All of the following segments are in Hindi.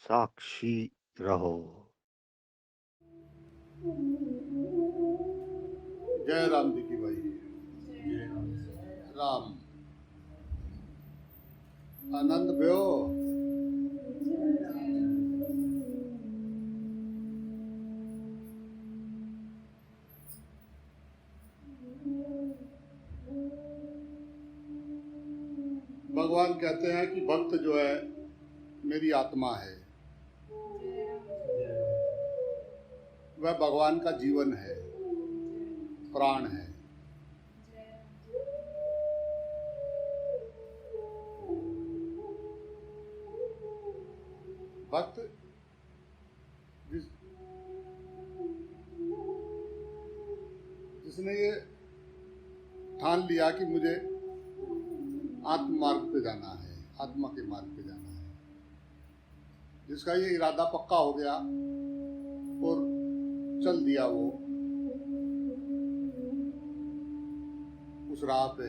साक्षी रहो। जय राम जी की भाई। राम आनंद भ्यो। भगवान कहते हैं कि भक्त जो है मेरी आत्मा है, वह भगवान का जीवन है, प्राण है। भक्त जिस जिसने ये ठान लिया कि मुझे आत्म मार्ग पे जाना है, आत्मा के मार्ग पे जाना है, जिसका ये इरादा पक्का हो गया और चल दिया वो उस राह पे,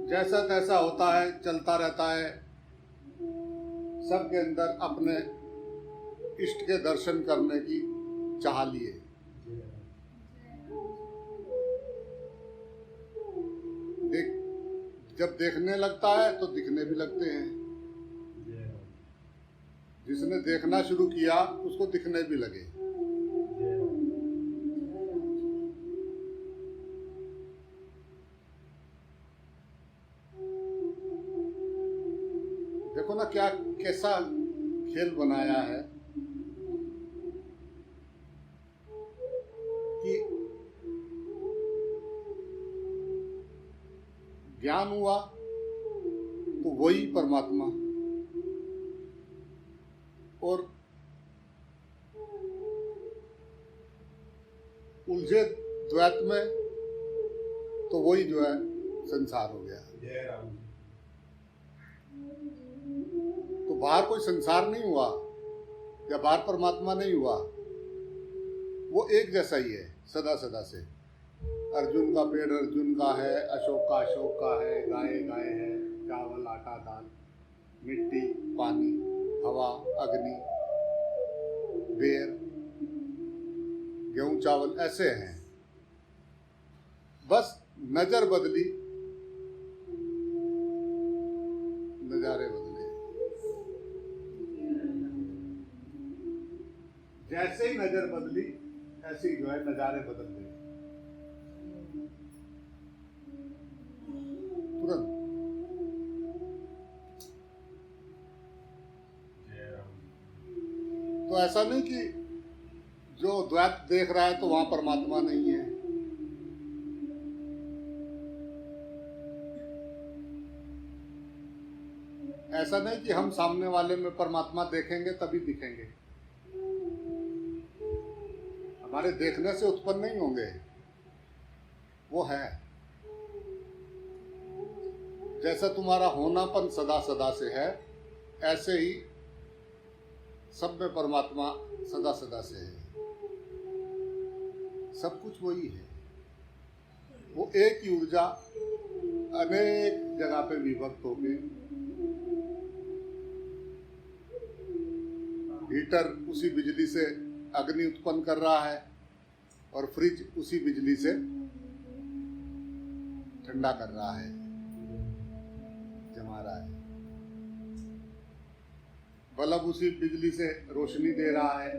जैसा तैसा होता है, चलता रहता है। सबके अंदर अपने इष्ट के दर्शन करने की चाह लिए। जब देखने लगता है तो दिखने भी लगते हैं। जिसने देखना शुरू किया उसको दिखने भी लगे। देखो ना क्या कैसा खेल बनाया है कि ज्ञान हुआ तो वही परमात्मा, और उलझे द्वैत में तो वही जो है संसार हो गया। तो बाहर कोई संसार नहीं हुआ या बाहर परमात्मा नहीं हुआ, वो एक जैसा ही है सदा सदा से। अर्जुन का पेड़ अर्जुन का है, अशोक का अशोक का है, गाय गाय है, चावल आटा दाल, मिट्टी पानी हवा अग्नि बेर गेहूं चावल ऐसे हैं। बस नजर बदली, नजारे बदले। जैसे ही नजर बदली ऐसे ही जो है नजारे बदल गए तुरंत। तो ऐसा नहीं कि जो द्वैत देख रहा है तो वहां परमात्मा नहीं है। ऐसा नहीं कि हम सामने वाले में परमात्मा देखेंगे तभी दिखेंगे। हमारे देखने से उत्पन्न नहीं होंगे, वो है। जैसा तुम्हारा होनापन सदा सदा से है, ऐसे ही सब में परमात्मा सदा सदा से है। सब कुछ वही है। वो एक ही ऊर्जा अनेक जगह पे विभक्त होके, हीटर उसी बिजली से अग्नि उत्पन्न कर रहा है और फ्रिज उसी बिजली से ठंडा कर रहा है, जमा रहा है। बल्ब उसी बिजली से रोशनी दे रहा है।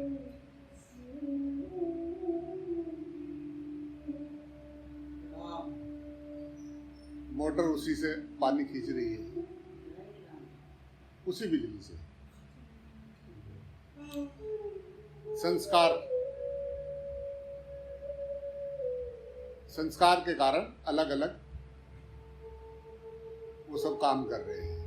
मोटर उसी से पानी खींच रही है, उसी बिजली से। संस्कार के कारण अलग अलग वो सब काम कर रहे हैं।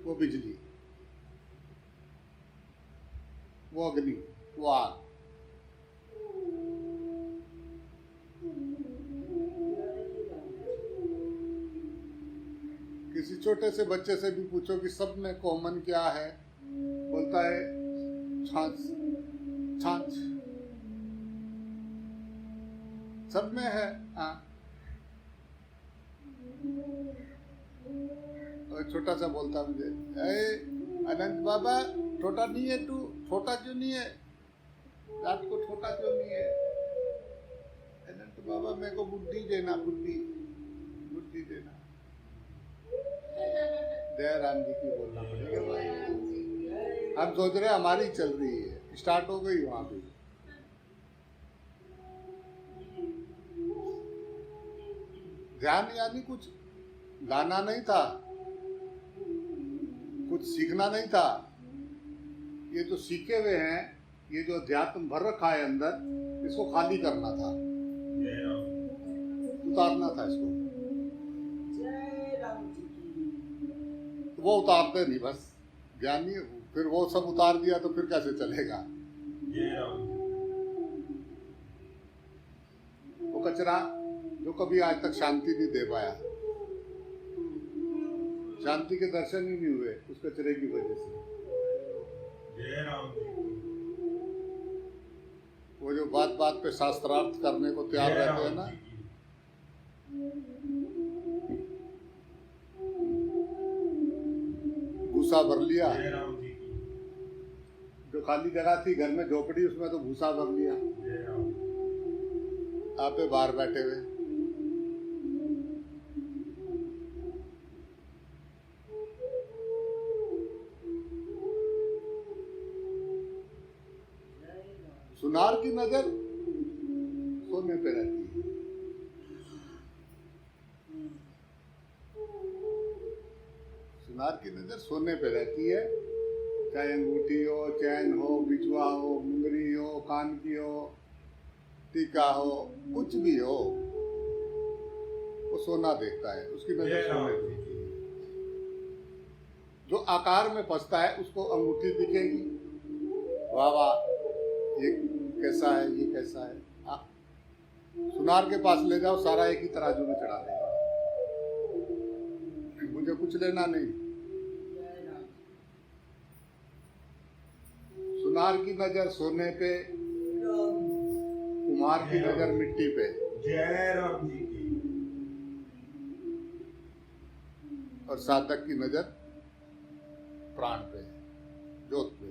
वो बिजली, वो अग्नि, वो आग, किसी छोटे से बच्चे से भी पूछो कि सब में कॉमन क्या है, बोलता है छाछ, छाछ सब में है। हाँ, और छोटा सा बोलता मुझे, अनंत बाबा छोटा नहीं है तू, छोटा क्यों नहीं है, रात को छोटा क्यों नहीं है? अनंत बाबा मेरे को बुद्धि देना, बुद्धि बुद्धि देना। दयाराम जी की बोलना पड़ेगा भाई। हम सोच रहे हमारी चल रही है, स्टार्ट हो गई वहां पे। ध्यान यानी कुछ गाना नहीं था, कुछ सीखना नहीं था। ये जो सीखे हुए हैं, ये जो अध्यात्म भर रखा है अंदर, इसको खाली करना था, उतारना था इसको। तो वो उतारते नहीं, बस ज्ञानी फिर वो सब उतार दिया तो फिर कैसे चलेगा? वो कचरा जो कभी आज तक शांति नहीं दे पाया, शांति के दर्शन ही नहीं हुए उस कचरे की वजह से। वो जो बात बात पे शास्त्रार्थ करने को तैयार रहते हैं ना, भूसा भर लिया, जो खाली जगह थी घर में झोपड़ी, उसमें तो भूसा भर लिया। आप पे बाहर बैठे हुए, सुनार की नजर सोने पे रहती है। सुनार की नजर सोने पे रहती है, चाहे अंगूठी हो, चैन हो, बिछुआ हो, मुंगरी हो, कान की हो, टीका हो, कुछ भी हो, वो सोना देखता है, उसकी नजर सोने देखती है। जो आकार में फंसता है उसको अंगूठी दिखेगी, वाह वाह ये कैसा है, ये कैसा है। सुनार के पास ले जाओ, सारा एक ही तराजू में चढ़ा देगा, मुझे कुछ लेना नहीं। सुनार की नजर सोने पे, कुम्हार की नजर मिट्टी पे। जय राम जी की। और साधक की नजर प्राण पे, ज्योत पे।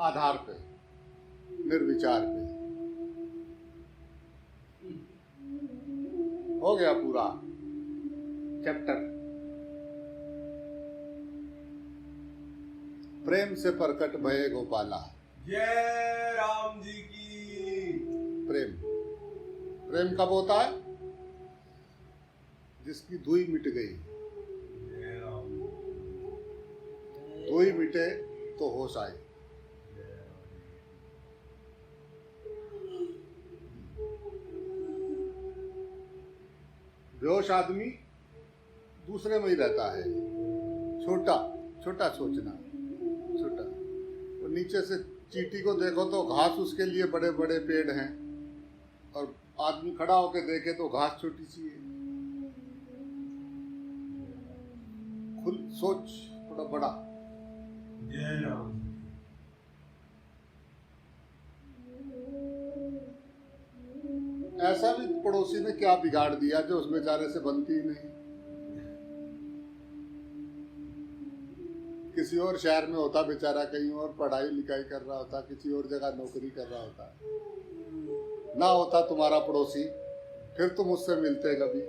आधार पे, निर्विचार पे। हो गया पूरा चैप्टर। प्रेम से प्रकट भये गोपाला। जय राम जी की। प्रेम, प्रेम कब होता है? जिसकी धुई मिट गई। जय राम। धुई मिटे तो होश आए। बेहोश आदमी दूसरे में ही रहता है, छोटा छोटा सोचना, छोटा। और नीचे से चींटी को देखो तो घास उसके लिए बड़े बड़े पेड़ हैं, और आदमी खड़ा होकर देखे तो घास छोटी सी है। खुद सोच थोड़ा बड़ा। जय राम। ऐसा भी पड़ोसी ने क्या बिगाड़ दिया जो उस बेचारे से बनती ही नहीं। किसी और शहर में होता बेचारा, कहीं और पढ़ाई लिखाई कर रहा होता, किसी और जगह नौकरी कर रहा होता, ना होता तुम्हारा पड़ोसी, फिर तुम उससे मिलते कभी।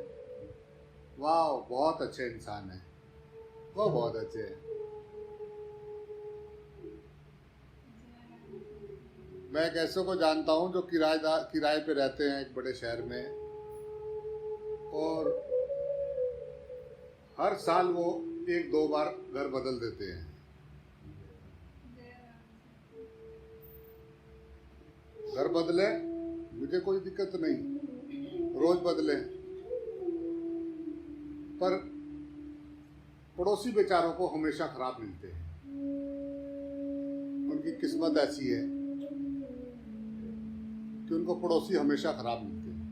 वाह, बहुत अच्छे इंसान है वो, बहुत अच्छे हैं। मैं एक ऐसे को जानता हूँ जो किराए पे रहते हैं एक बड़े शहर में, और हर साल वो 1-2 बार घर बदल देते हैं। घर बदले, मुझे कोई दिक्कत नहीं, रोज बदले, पर पड़ोसी बेचारों को हमेशा खराब मिलते हैं। उनकी किस्मत ऐसी है कि उनको पड़ोसी हमेशा खराब मिलते हैं।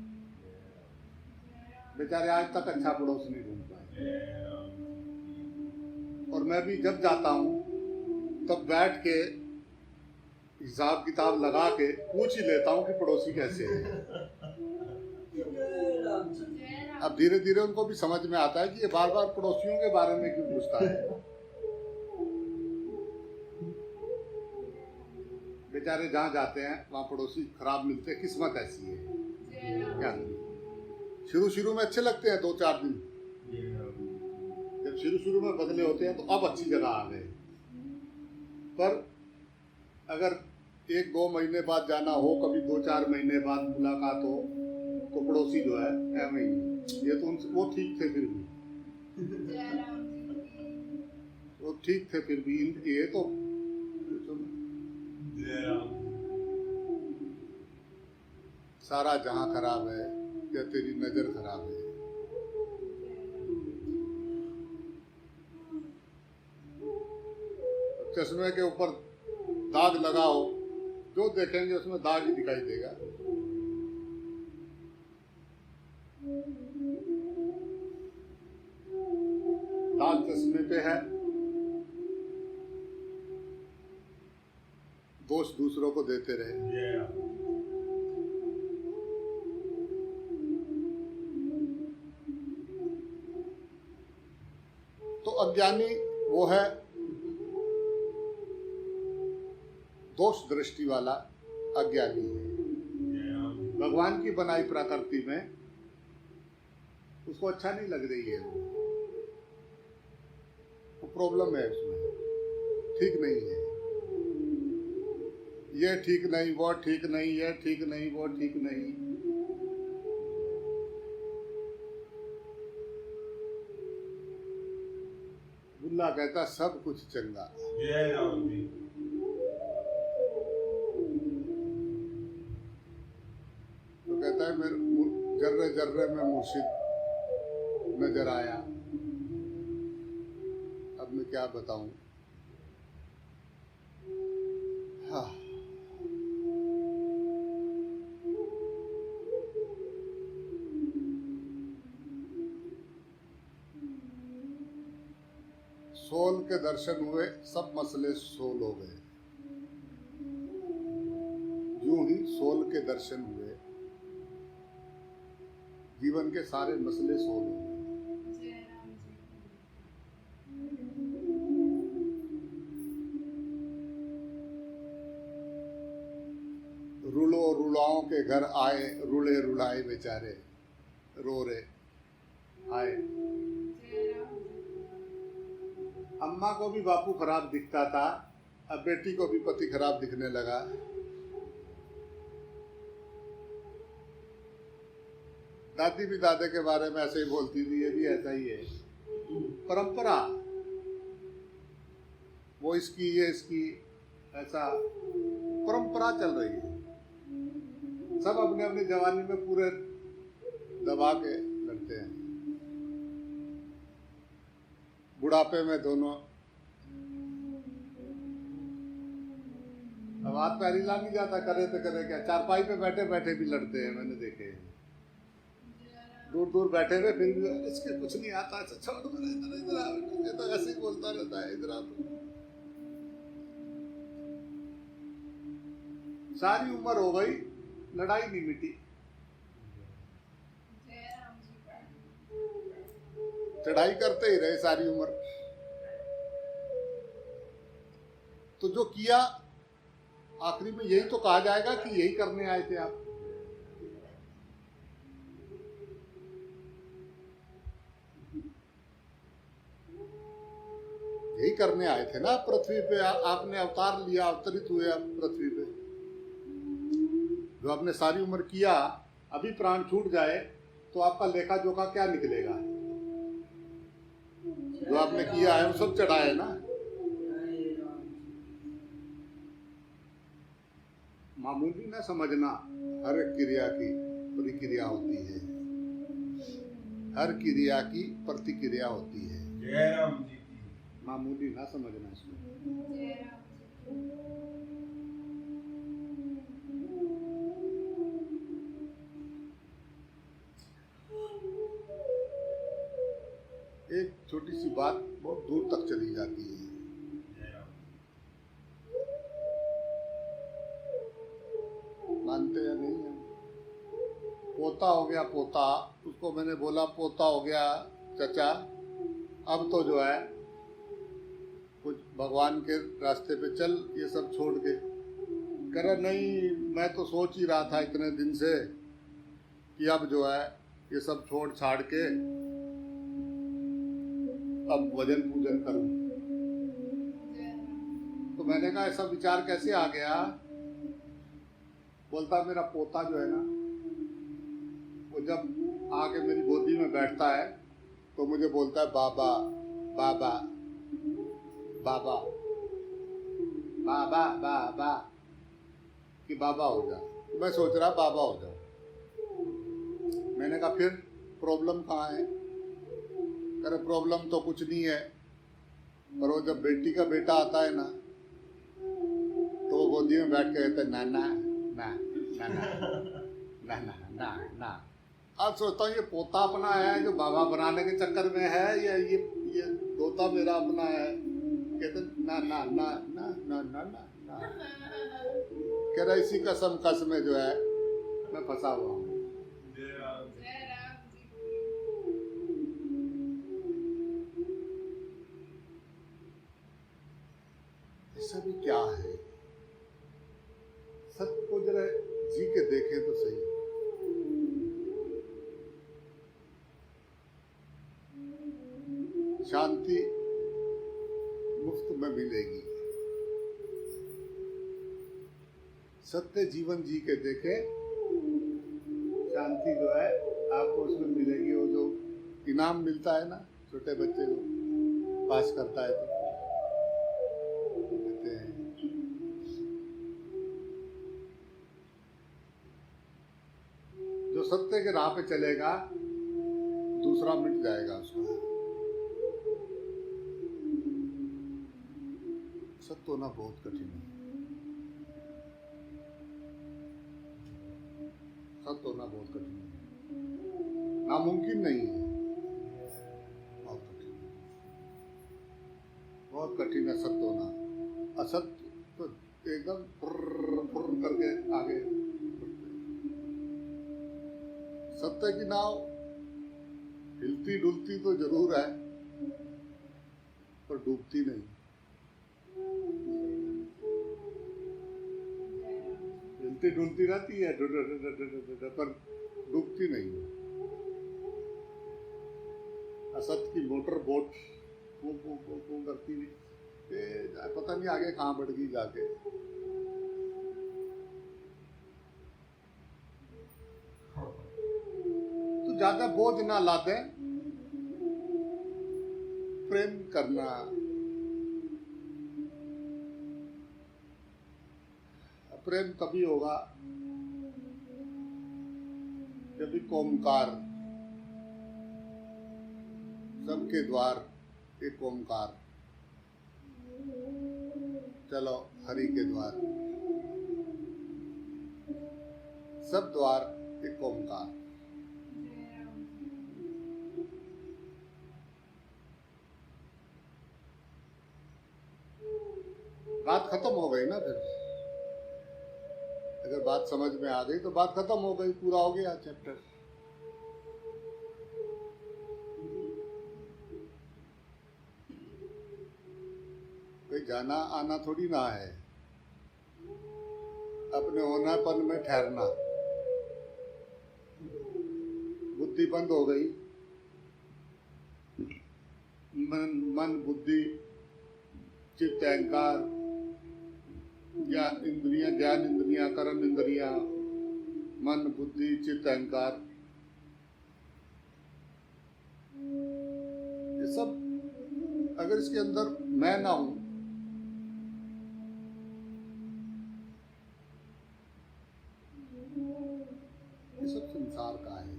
बेचारे आज तक अच्छा पड़ोस नहीं ढूंढ पाए। जय राम जी और मैं भी जब जाता हूँ तब बैठ के हिसाब किताब लगा के पूछ ही लेता हूँ कि पड़ोसी कैसे है। अब धीरे धीरे उनको भी समझ में आता है कि ये बार बार पड़ोसियों के बारे में क्यों पूछता है। बेचारे जहाँ जाते हैं वहाँ पड़ोसी खराब मिलते हैं, किस्मत ऐसी है। क्या शुरू शुरू में अच्छे लगते हैं 2-4 दिन, जय राम जी जब शुरू शुरू में बदले होते हैं तो अब अच्छी जगह आ गए। पर अगर 1-2 महीने बाद जाना हो, कभी 2-4 महीने बाद मुलाकात हो, तो पड़ोसी जो है ऐਵੇਂ ही, ये तो उनसे वो ठीक थे फिर भी, वो ठीक थे फिर भी, ये तो जय राम सारा जहां खराब है या तेरी नजर खराब है। चश्मे के ऊपर दाग लगाओ, जो देखेंगे उसमें दाग ही दिखाई देगा। दाग चश्मे पे है, दोष दूसरों को देते रहे। जय राम तो अज्ञानी वो है दोष दृष्टि वाला अज्ञानी है। जय राम भगवान की बनाई प्रकृति में उसको अच्छा नहीं लग रही है, वो प्रॉब्लम है उसमें, ठीक नहीं है। ये ठीक नहीं, वो ठीक नहीं, ये ठीक नहीं, वो ठीक नहीं। बुल्ला कहता सब कुछ चंगा। जय राम जी तो कहता है मेरे जर्रे जर्रे में मुर्शिद नजर आया। अब मैं क्या बताऊं। हाँ, सोल के दर्शन हुए, सब मसले सोल हो गए। यूं ही सोल के दर्शन हुए, जीवन के सारे मसले सोल हो गए। रुलो रुलाओं के घर आए, रुले रुलाए बेचारे रो रहे आए। अम्मा को भी बापू खराब दिखता था, अब बेटी को भी पति खराब दिखने लगा। दादी भी दादे के बारे में ऐसे ही बोलती थी, ये भी ऐसा ही है। परंपरा, वो इसकी ये इसकी, ऐसा परंपरा चल रही है। सब अपने अपनी जवानी में पूरे दबा के लड़ते हैं, बुढ़ापे में दोनों। अब हाथ पैर हिला नहीं जाता, करे तो करे क्या। चारपाई पे बैठे बैठे भी लड़ते हैं, मैंने देखे हैं। दूर दूर बैठे हुए फिर भी इसके कुछ नहीं आता, अच्छा छोड़ दो, इधर इधर आ, ये तो ऐसे ही बोलता रहता है, इधर आ। सारी उम्र हो गई, लड़ाई नहीं मिटी। चढ़ाई करते ही रहे सारी उम्र। तो जो किया आखिरी में यही तो कहा जाएगा कि यही करने आए थे आप। यही करने आए थे ना पृथ्वी पे। आपने अवतार लिया, अवतरित हुए आप पृथ्वी पे। जो आपने सारी उम्र किया, अभी प्राण छूट जाए तो आपका लेखा जोखा क्या निकलेगा। जो आपने किया है वो सब चढ़ा है ना। मामूली ना समझना, हर क्रिया की प्रतिक्रिया होती है, हर क्रिया की प्रतिक्रिया होती है। जय राम जी की मामूली ना समझना इसको। एक छोटी सी बात बहुत दूर तक चली जाती है। जय राम मानते या नहीं है? पोता हो गया पोता, उसको मैंने बोला पोता हो गया चचा, अब तो जो है कुछ भगवान के रास्ते पे चल, ये सब छोड़ के। कह रहा नहीं, मैं तो सोच ही रहा था इतने दिन से कि अब जो है ये सब छोड़ छाड़ के अब भजन पूजन करूं। तो मैंने कहा ऐसा विचार कैसे आ गया? बोलता मेरा पोता जो है ना, वो जब आके मेरी गोदी में बैठता है तो मुझे बोलता है बाबा बाबा बाबा बाबा बाबा, कि बाबा हो जा। मैं सोच रहा बाबा हो जाओ। मैंने कहा फिर प्रॉब्लम कहाँ है? कह रहे प्रॉब्लम तो कुछ नहीं है, पर वो जब बेटी का बेटा आता है ना तो वो गोदी में बैठ के कहते ना ना ना ना ना ना ना ना। अब सोचता हूँ ये पोता अपना है जो बाबा बनाने के चक्कर में है, या ये दोता मेरा अपना है? कहते ना ना ना ना ना ना ना ना। कह रहा इसी कसम कस में जो है मैं फंसा हुआ हूँ। जय राम ऐसा भी क्या है? सत्य को जरा जी के देखें तो सही। शांति मुफ्त में मिलेगी। सत्य जीवन जी के देखे, शांति जो है आपको उसमें मिलेगी। वो जो इनाम मिलता है ना छोटे बच्चे को, पास करता है तो देते हैं। जो सत्य के राह पे चलेगा दूसरा मिट जाएगा उसका। सत्य होना बहुत कठिन है। सत्य होना बहुत कठिन है, नामुमकिन नहीं है, बहुत कठिन है। बहुत कठिन है सत्य होना। असत्य तो एकदम फुर्र फुर्र करके आगे। सत्य की नाव हिलती डुलती तो जरूर है, पर डूबती नहीं। हिलती डुलती रहती है पर डूबती नहीं है। असत्य की मोटर बोट वो करती हुई पता नहीं आगे कहाँ बढ़ गई जाके। तो ज्यादा बोझ ना लाते, प्रेम करना। प्रेम तभी होगा जब एक ओमकार, सबके द्वार एक ओमकार। चलो हरि के द्वार, सब द्वार एक ओमकार। बात खत्म हो गई ना फिर। अगर बात समझ में आ गई तो बात खत्म हो गई, पूरा हो गया चैप्टर। कोई जाना आना थोड़ी ना है, अपने होनापन में ठहरना। बुद्धि बंद हो गई, मन बुद्धि चित्त अहंकार या इंद्रियां, ज्ञान इंद्रियां, कर्म इंद्रियां, मन बुद्धि चित्त अहंकार, ये सब अगर इसके अंदर मैं ना हूं, ये सब संसार का है।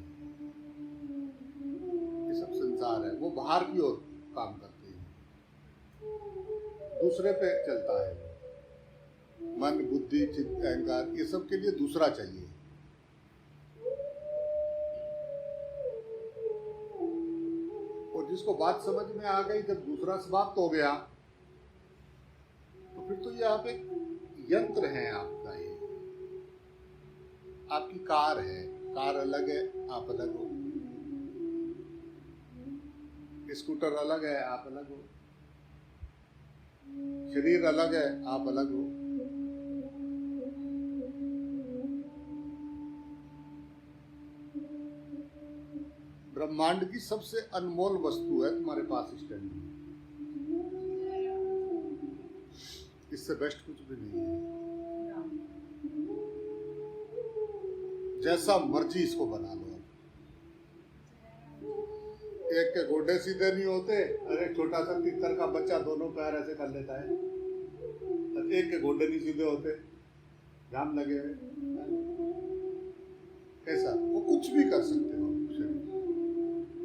ये सब संसार है, वो बाहर की ओर काम करते हैं, दूसरे पे चलता है। मन बुद्धि चित्त अहंकार, ये सब के लिए दूसरा चाहिए। और जिसको बात समझ में आ गई, जब दूसरा समाप्त हो गया तो फिर तो ये आप एक यंत्र है आपका, ये आपकी कार है। कार अलग है, आप अलग हो। स्कूटर अलग है, आप अलग हो। शरीर अलग है, आप अलग हो। ब्रह्मांड की सबसे अनमोल वस्तु है तुम्हारे पास स्टैंड में, इससे बेस्ट कुछ भी नहीं है। जैसा मर्जी इसको बना लो। एक के गोडे सीधे नहीं होते, और एक छोटा सा तितर का बच्चा दोनों पैर ऐसे कर लेता है, और एक के गोडे नहीं सीधे होते, ध्यान लगे हुए। कैसा वो कुछ भी कर सकते हो शरीर,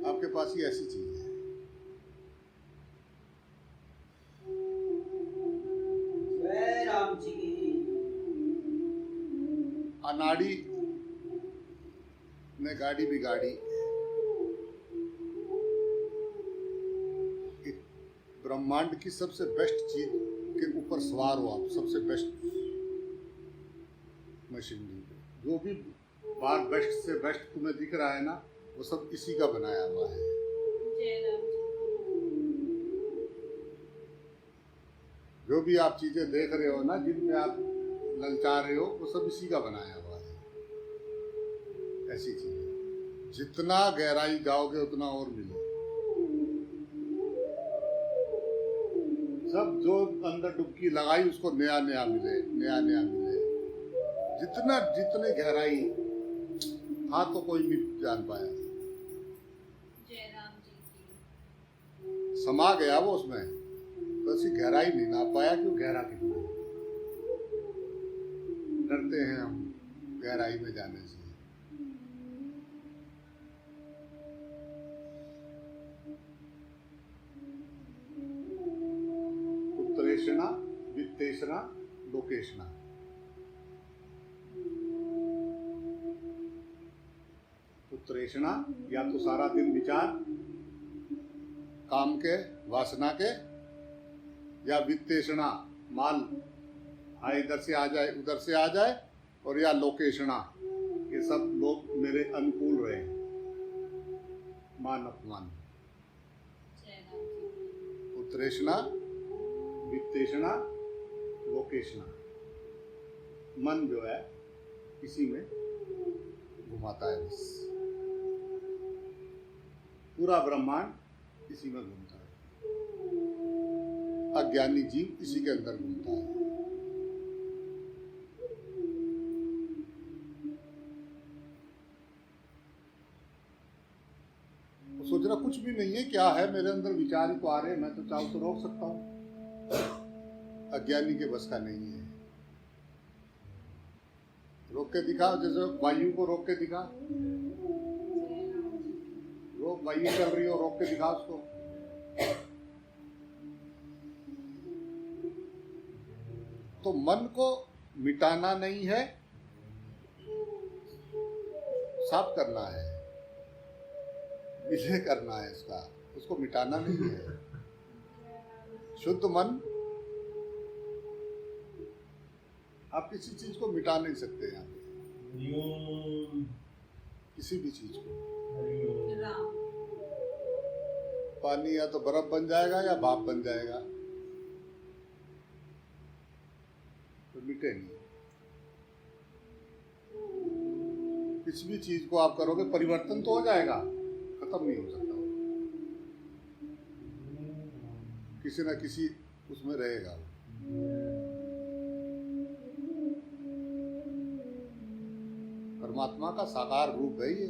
आपके पास ही ऐसी चीज है। जय राम जी की। अनाड़ी ने गाड़ी बिगाड़ी, ब्रह्मांड की सबसे बेस्ट चीज के ऊपर सवार हो आप, सबसे बेस्ट मशीनरी। जो भी बार बेस्ट से बेस्ट तुम्हें दिख रहा है ना, वो सब इसी का बनाया हुआ है। जो भी आप चीजें देख रहे हो ना, जिनमें आप ललचा रहे हो, वो सब इसी का बनाया हुआ है। ऐसी चीजें जितना गहराई जाओगे उतना और मिले। सब जो अंदर डुबकी लगाई उसको नया नया मिले, नया नया मिले। जितना जितने गहराई था तो कोई नहीं जान पाया। समा गया वो उसमें, तो ऐसी गहराई नहीं ना पाया। क्यों? गहरा कितना है। डरते हैं हम गहराई में जाने से। उत्तरेषणा, वित्तेषणा, लोकेषणा। उत्तरेषणा या तो सारा दिन विचार काम के, वासना के, या वित्तेषणा माल हाँ इधर से आ जाए उधर से आ जाए, और या लोकेषणा ये सब लोग मेरे अनुकूल रहे, मान अपमान। उत्तरेषणा, वित्तेषणा, लोकेषणा। मन जो है इसी में घुमाता है, बस पूरा ब्रह्मांड इसी में घूमता है। अज्ञानी जीव इसी के अंदर घूमता है। सोच रहा कुछ भी नहीं है, क्या है मेरे अंदर विचार ही तो आ रहे हैं, मैं तो चाहूं तो रोक सकता हूं। अज्ञानी के बस का नहीं है। रोक के दिखा, जैसे वायु को रोक के दिखा, रोक वायु चल रही हो, रोक के दिखा उसको। तो मन को मिटाना नहीं है, साफ करना है, विलय करना है इसका, उसको मिटाना नहीं है। शुद्ध मन, आप किसी चीज को मिटा नहीं सकते यहाँ पे, किसी भी चीज को। पानी या तो बर्फ बन जाएगा या भाप बन जाएगा, तो मिटे नहीं। किसी भी चीज को आप करोगे परिवर्तन तो हो जाएगा, खत्म नहीं हो सकता। किसी ना किसी उसमें रहेगा। परमात्मा का साकार रूप है ये।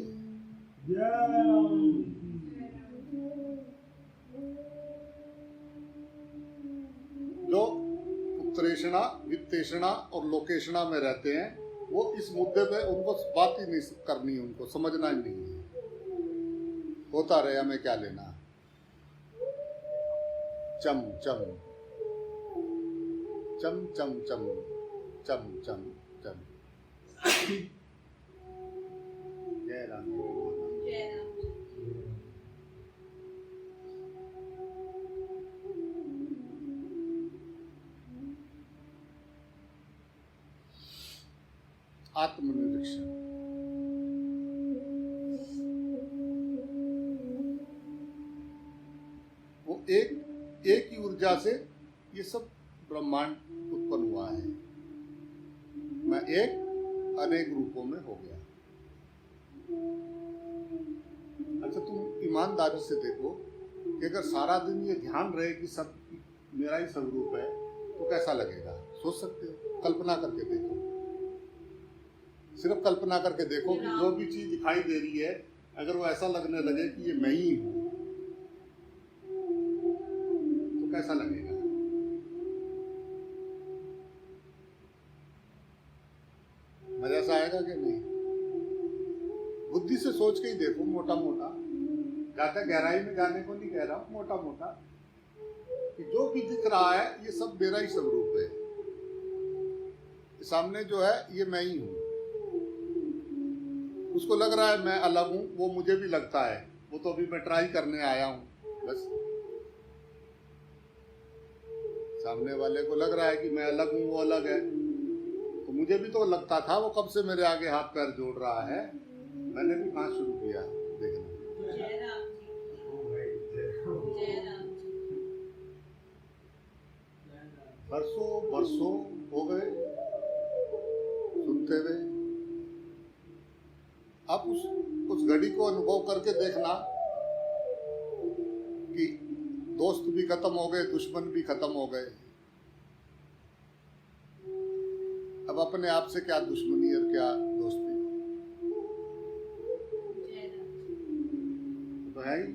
जो उत्तरेषणा, वित्तेषणा और लोकेषणा में रहते हैं, वो इस मुद्दे पे उनको बात ही नहीं करनी है, उनको समझना ही नहीं है। होता रहे, हमें क्या लेना। चम चम चम चम चम चम चम चम। जय राम। रिफ्लेक्शन। वो एक ही ऊर्जा से ये सब ब्रह्मांड उत्पन्न हुआ है। मैं एक अनेक रूपों में हो गया। अच्छा, तुम ईमानदारी से देखो कि अगर सारा दिन ये ध्यान रहे कि सब मेरा ही स्वरूप है तो कैसा लगेगा? सोच सकते हो? कल्पना करके देखो, सिर्फ कल्पना करके देखो कि जो भी चीज दिखाई दे रही है अगर वो ऐसा लगने लगे कि ये मैं ही हूं तो कैसा लगेगा? मजा सा आएगा कि नहीं? बुद्धि से सोच के ही देखो, मोटा मोटा, ज्यादा गहराई में जाने को नहीं कह रहा हूं, मोटा मोटा, कि जो भी दिख रहा है ये सब मेरा ही स्वरूप है। सामने जो है ये मैं ही हूं। उसको लग रहा है मैं अलग हूं, वो मुझे भी लगता है, वो तो अभी मैं ट्राई करने आया हूं बस। सामने वाले को लग रहा है कि मैं अलग हूं, वो अलग है, तो मुझे भी तो लगता था, वो कब से मेरे आगे हाथ पैर जोड़ रहा है, मैंने भी कहाँ शुरू किया देखना। जय राम जी की। जय राम जी। बरसों बरसों हो गए सुनते हुए। आप उस घड़ी को अनुभव करके देखना कि दोस्त भी खत्म हो गए, दुश्मन भी खत्म हो गए। अब अपने आप से क्या दुश्मनी और क्या दोस्ती? जय राम जी। तो है ही।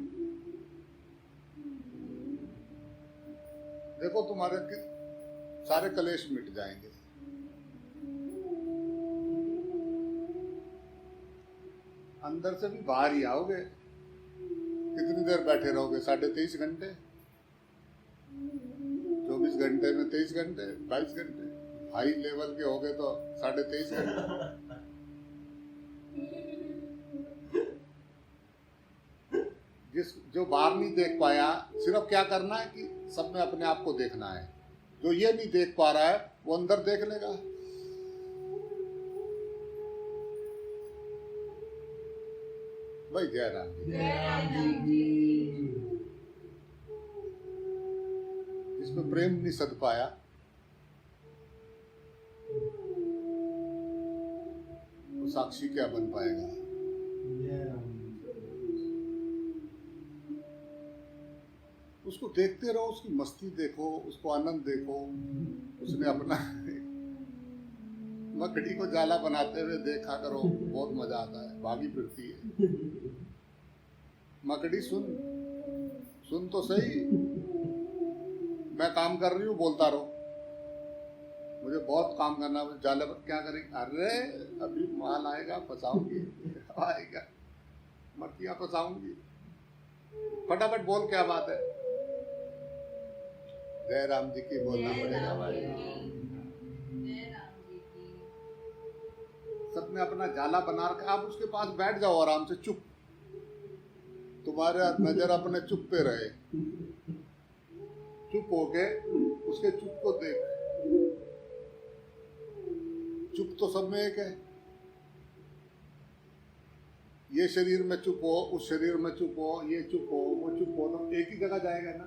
देखो तुम्हारे सारे कलेश मिट जाएंगे। अंदर से भी बाहर ही आओगे। कितनी देर बैठे रहोगे? 23.5 घंटे, 24 घंटे में 23 घंटे, 22 घंटे। हाई लेवल के हो गए तो 23.5 घंटे। जो बाहर नहीं देख पाया, सिर्फ क्या करना है कि सब में अपने आप को देखना है। जो ये नहीं देख पा रहा है वो अंदर देख लेगा। भाई जय राम जी। जय राम जी। जिसमें प्रेम नहीं सद पाया वो साक्षी क्या बन पाएगा? उसको देखते रहो, उसकी मस्ती देखो, उसको आनंद देखो। उसने अपना मकड़ी को जाला बनाते हुए देखा करो, बहुत मजा आता है, भागी फिरती है। मकड़ी सुन तो सही, मैं काम कर रही हूँ, बोलता रहो, मुझे बहुत काम करना है, जाले पर क्या करेंगे? अरे अभी माल आएगा, फंसाऊंगी, आएगा, मक्खियां फंसाऊंगी, फटाफट बोल, क्या बात है? जय राम जी की बोलना पड़ेगा भाई। जय राम जी की। सबने अपना जाला बना रखा, आप उसके पास बैठ जाओ आराम से, चुप, तुम्हारे नजर अपने चुप पे रहे, चुप होके उसके चुप को देख। चुप तो सब में एक है। ये शरीर में चुप हो, उस शरीर में चुप हो, ये चुप हो, वो चुप हो, तो एक ही जगह जाएगा ना।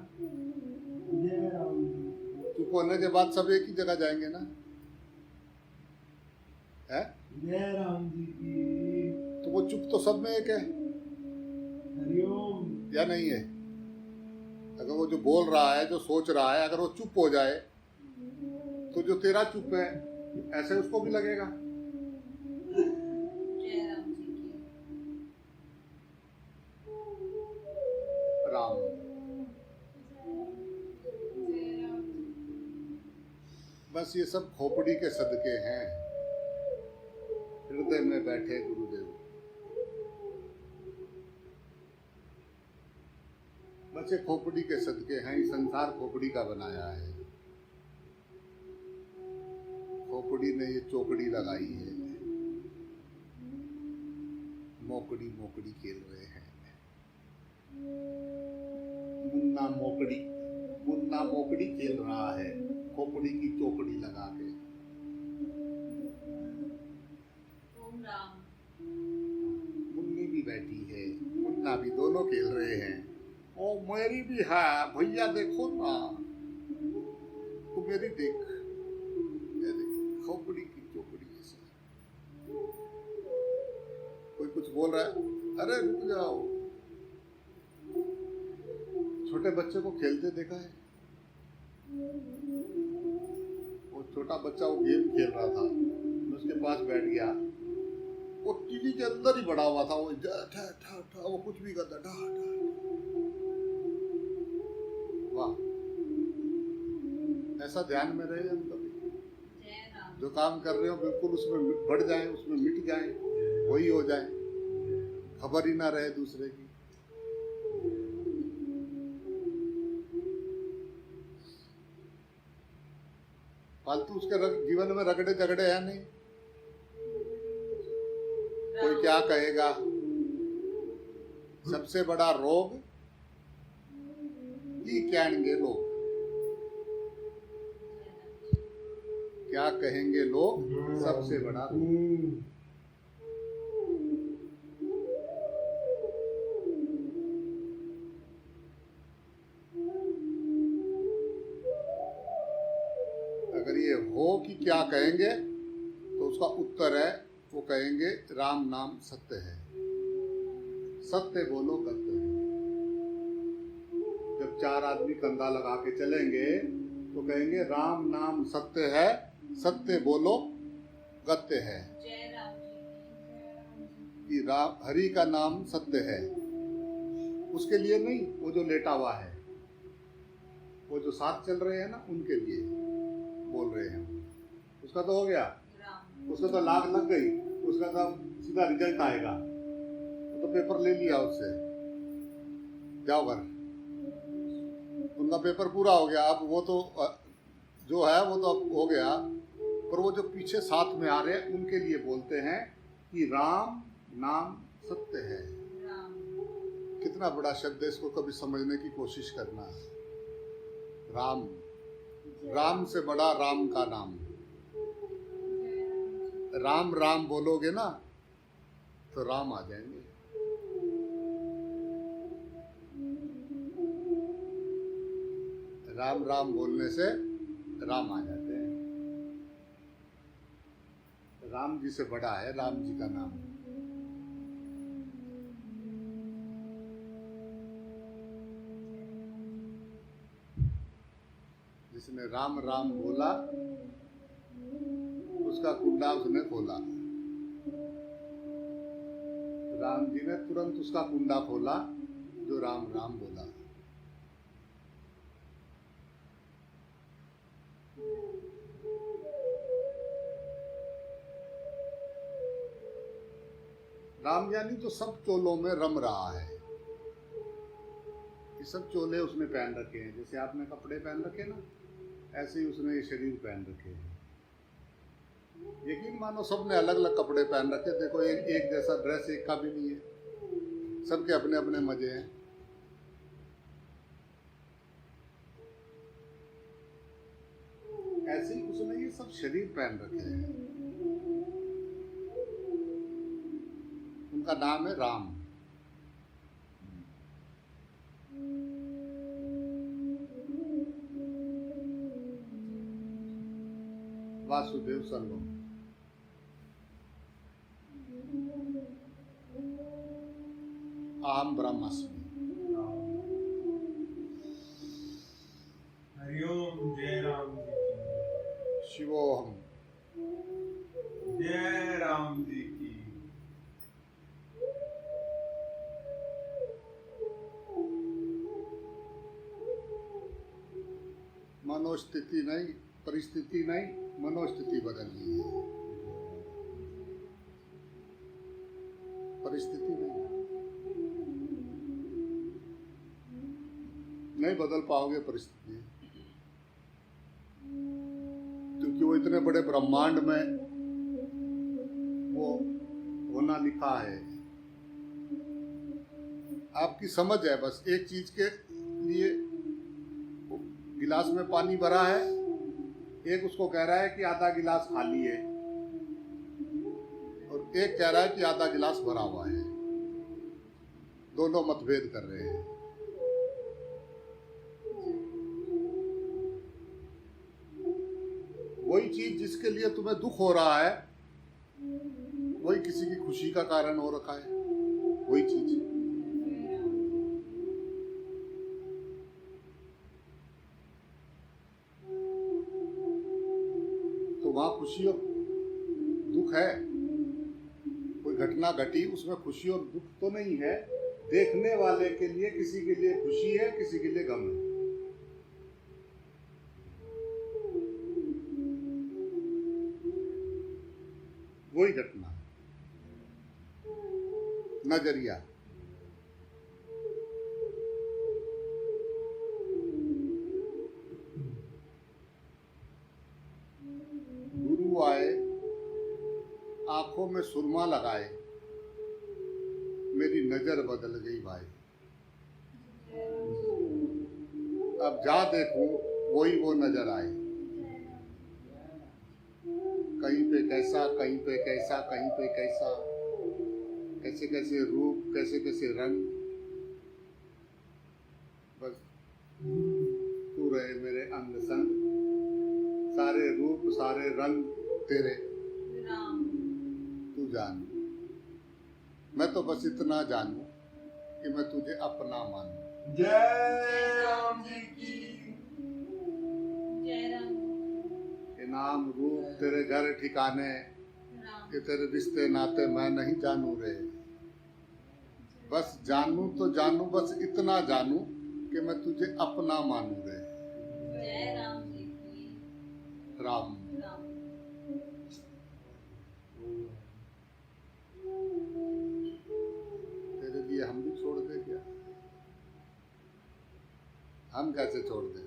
चुप होने के बाद सब एक ही जगह जाएंगे ना, है? जय राम जी की। तो वो चुप तो सब में एक है, हरिओम। या नहीं है? अगर वो जो बोल रहा है, जो सोच रहा है, अगर वो चुप हो जाए तो जो तेरा चुप है ऐसे उसको भी लगेगा। जय राम जी की। राम जय राम जी। बस ये सब खोपड़ी के सदके हैं, हृदय में बैठे गुरुदेव। बस ये खोपड़ी के सदके हैं, ये संसार खोपड़ी का बनाया है। खोपड़ी ने ये चौकड़ी लगाई है, मोकड़ी मोकड़ी खेल रहे हैं। मुन्ना मोकड़ी खेल रहा है, खोपड़ी की चौकड़ी लगा के। ओम राम। मुन्नी भी बैठी है, मुन्ना भी, दोनों खेल रहे हैं। ओ मेरी भी है भैया, देखो ना, तू मेरी देख, ये देख, खोपड़ी की चोपड़ी जैसा। कोई कुछ बोल रहा है, अरे रुक जाओ। छोटे बच्चे को खेलते देखा है? वो छोटा बच्चा वो गेम खेल रहा था, मैं उसके पास बैठ गया, वो टीवी के अंदर ही बड़ा हुआ था, वो वो कुछ भी करता ठा ठा। वाह, ऐसा ध्यान में रहे हम कभी। जय राम। जो काम कर रहे हो बिल्कुल उसमें बढ़ जाए, उसमें मिट जाए, वही हो जाए, खबर ही ना रहे दूसरे की। फालतू उसके जीवन में रगड़े झगड़े है नहीं। कोई क्या कहेगा, सबसे बड़ा रोग की कहेंगे लोग, क्या कहेंगे लोग, सबसे बड़ा रोग। अगर ये हो कि क्या कहेंगे तो उसका उत्तर है, वो कहेंगे राम नाम सत्य है। सत्य बोलो गत्य है। जब चार आदमी कंधा लगा के चलेंगे तो कहेंगे राम नाम सत्य है, सत्य बोलो गत्य है। जय राम जी। कि राम हरि का नाम सत्य है, उसके लिए नहीं, वो जो लेटा हुआ है, वो जो साथ चल रहे हैं ना, उनके लिए बोल रहे हैं। उसका तो हो गया, राम। उसका तो लाग लग गई, उसका तो सीधा रिजल्ट आएगा, तो पेपर ले लिया उससे, जाओ घर, उनका पेपर पूरा हो गया। अब वो तो जो है वो तो अब हो गया, पर वो जो पीछे साथ में आ रहे हैं उनके लिए बोलते हैं कि राम नाम सत्य है। राम। कितना बड़ा शब्द है, इसको कभी समझने की कोशिश करना। राम, राम से बड़ा राम का नाम। राम राम बोलोगे ना तो राम आ जाएंगे। राम राम बोलने से राम आ जाते हैं। राम जी से बड़ा है राम जी का नाम। जिसने राम राम बोला उसका कुंडा उसने खोला। राम जी ने तुरंत उसका कुंडा खोला जो राम राम बोला। राम यानी तो सब चोलों में रम रहा है। ये सब चोले उसने पहन रखे हैं, जैसे आपने कपड़े पहन रखे ना, ऐसे ही उसने ये शरीर पहन रखे हैं। यकीन मानो सबने अलग अलग कपड़े पहन रखे, देखो एक जैसा ड्रेस एक का भी नहीं है, सबके अपने अपने मजे हैं। ऐसे ही उसने ये सब शरीर पहन रखे हैं। उनका नाम है राम। वासुदेव सर्वम। अहम ब्रह्मास्मि। हरिओम। जय राम जी की। शिवोहम। जय राम जी की। मनोस्थिति नहीं, परिस्थिति नहीं, मनोस्थिति बदलनी है। परिस्थिति नहीं बदल पाओगे परिस्थिति, क्योंकि वो इतने बड़े ब्रह्मांड में वो होना लिखा है। आपकी समझ है बस एक चीज के लिए। गिलास में पानी भरा है, एक उसको कह रहा है कि आधा गिलास खाली है, और एक कह रहा है कि आधा गिलास भरा हुआ है, दोनों मतभेद कर रहे हैं। वही चीज जिसके लिए तुम्हें दुख हो रहा है वही किसी की खुशी का कारण हो रखा है, वही चीज। तो वहां खुशी और दुख है, कोई घटना घटी उसमें खुशी और दुख तो नहीं है। देखने वाले के लिए किसी के लिए खुशी है, किसी के लिए गम है। वही घटना, नजरिया। गुरु आए, आंखों में सुरमा लगाए, मेरी नजर बदल गई भाई। अब जा देखूं वही वो नजर आए, कहीं पे कैसा, कहीं पे कैसा, कहीं पे कैसा, कैसे कैसे रूप, कैसे कैसे रंग। बस तू रहे मेरे अंग संग, सारे रूप सारे रंग तेरे, राम तू जान। मैं तो बस इतना जानूं कि मैं तुझे अपना मानूं। जय राम जी की। जय राम कि नाम रूप तेरे घर ठिकाने, राम कि तेरे रिश्ते नाते मैं नहीं जानू रे। बस जानू तो जानू, बस इतना जानू कि मैं तुझे अपना मानू रे। जय राम जी की। राम राम तेरे लिए हम भी छोड़ दे क्या? हम कैसे छोड़ दे?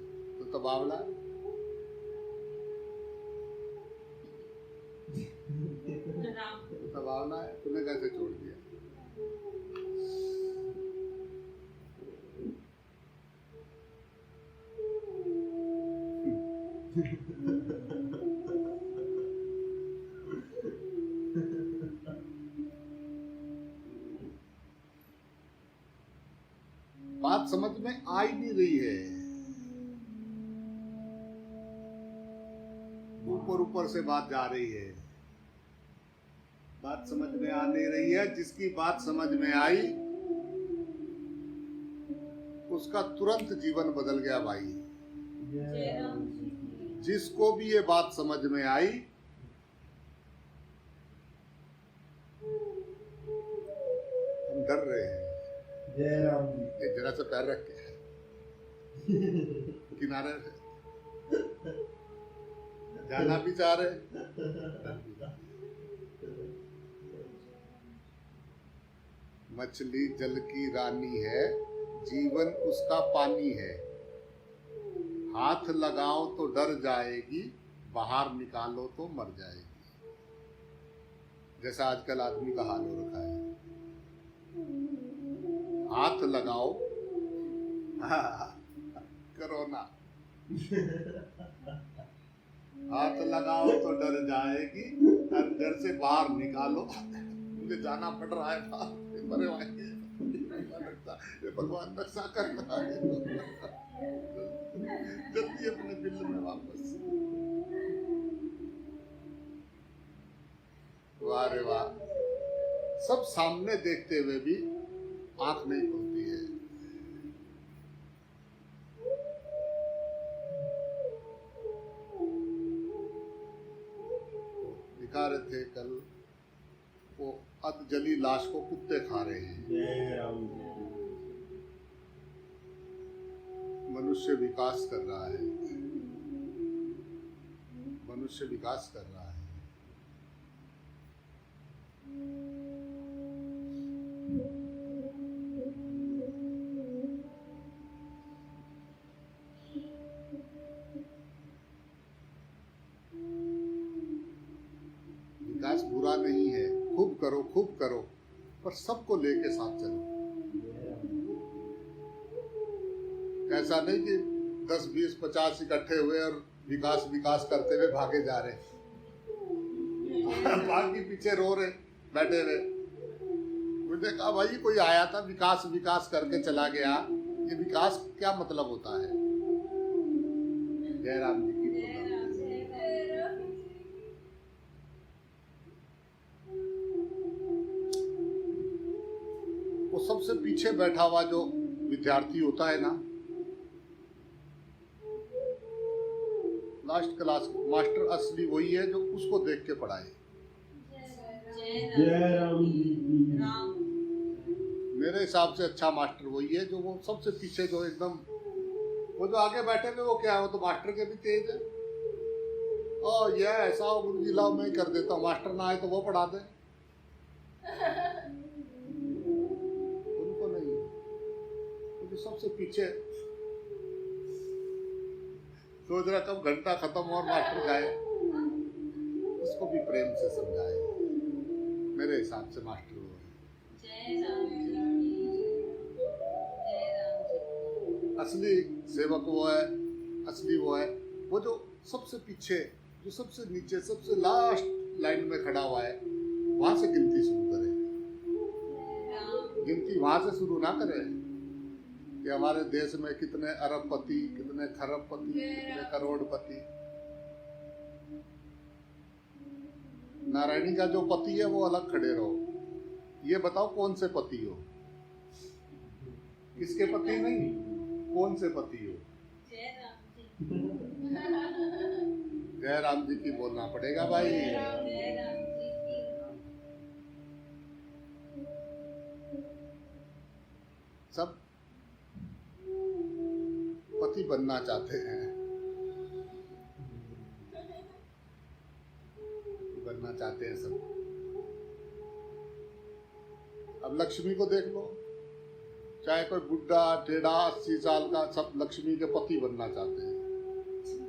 तो बावला है। राम तो बावला है, तूने कैसे छोड़ दिया? बात समझ में आ ही नहीं रही है। ऊपर ऊपर से बात जा रही है, बात समझ में आ नहीं रही है। जिसकी बात समझ में आई उसका तुरंत जीवन बदल गया भाई। जय राम जी की। जिसको भी ये बात समझ में आई हम डर रहे हैं। जय राम जी। एक जरा सा पैर रख के किनारे जाना भी चाह रहे। मछली जल की रानी है, जीवन उसका पानी है। हाथ लगाओ तो डर जाएगी, बाहर निकालो तो मर जाएगी। जैसा आजकल आदमी का हाल हो रखा है। हाथ लगाओ कोरोना, हाथ लगाओ तो डर जाएगी और घर से बाहर निकालो। मुझे जाना पड़ रहा है बाहर, मरे भाई ये भगवान रक्षा करना है। जल्दी अपने दिल में वापस। वाह रे वाह, सब सामने देखते हुए भी आंख नहीं खुलती है। दिखा रहे थे कल, वो अधजली लाश को कुत्ते खा रहे हैं। जय राम जी। मनुष्य विकास कर रहा है, मनुष्य विकास कर रहा है। विकास बुरा नहीं है, खूब करो, पर सबको लेके साथ चलो। ऐसा नहीं कि 10, 20, 50 इकट्ठे हुए और विकास करते हुए भागे जा रहे, बाकी पीछे रो रहे। बैठे रहे। मुझे कहा भाई कोई आया था विकास विकास करके चला गया, ये विकास क्या मतलब होता है? जयराम जी की जय बोला। राम जय राम वो सबसे पीछे बैठा हुआ जो विद्यार्थी होता है ना, लास्ट क्लास मास्टर असली वही है जो उसको देख के पढ़ाए। जय राम जी की राम मेरे हिसाब से अच्छा मास्टर वही है जो वो सबसे पीछे जो एकदम, वो जो आगे बैठे हुए वो क्या है, वो तो मास्टर के भी तेज है। ओ ये ऐसा हो गुरुजी लाओ मैं ही कर देता हूँ, मास्टर ना आए तो वो पढ़ा दे। उनको नहीं, वो जो सबसे पीछे सोच रहा कब घंटा खत्म और मास्टर जाए, उसको भी प्रेम से समझाए। मेरे हिसाब से मास्टर वो है। जय राम जी की जय राम जी असली सेवक वो है, असली वो है, वो जो सबसे पीछे, जो सबसे नीचे, सबसे लास्ट लाइन में खड़ा हुआ है, वहां से गिनती शुरू करे। राम गिनती वहां से शुरू ना करे कि हमारे देश में कितने अरबपति, कितने खरबपति, कितने करोड़पति। नारायणी का जो पति है वो अलग खड़े रहो, ये बताओ कौन से पति हो, किसके पति नहीं, कौन से पति हो। जय राम जी जय राम जी की बोलना पड़ेगा भाई। जय राम जी की सब पति बनना चाहते हैं, बनना चाहते हैं सब। अब लक्ष्मी को देख लो, चाहे कोई बुढ़ा टेढ़ा 80 साल का, सब लक्ष्मी के पति बनना चाहते हैं।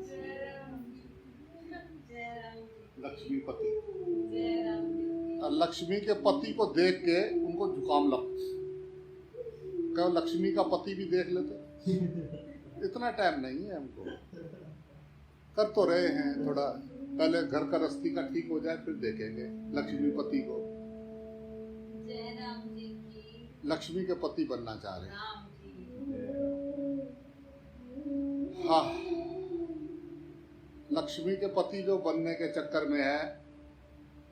जय राम जी लक्ष्मी पति, जय राम जी और लक्ष्मी के पति को देख के उनको जुकाम लग, कहो लक्ष्मी का पति भी देख लेते। इतना टाइम नहीं है हमको, कर तो रहे हैं, थोड़ा पहले घर का रस्ती का ठीक हो जाए फिर देखेंगे लक्ष्मी पति को। जय राम जी की लक्ष्मी के पति बनना चाह रहे हैं। राम जी हाँ, लक्ष्मी के पति जो बनने के चक्कर में है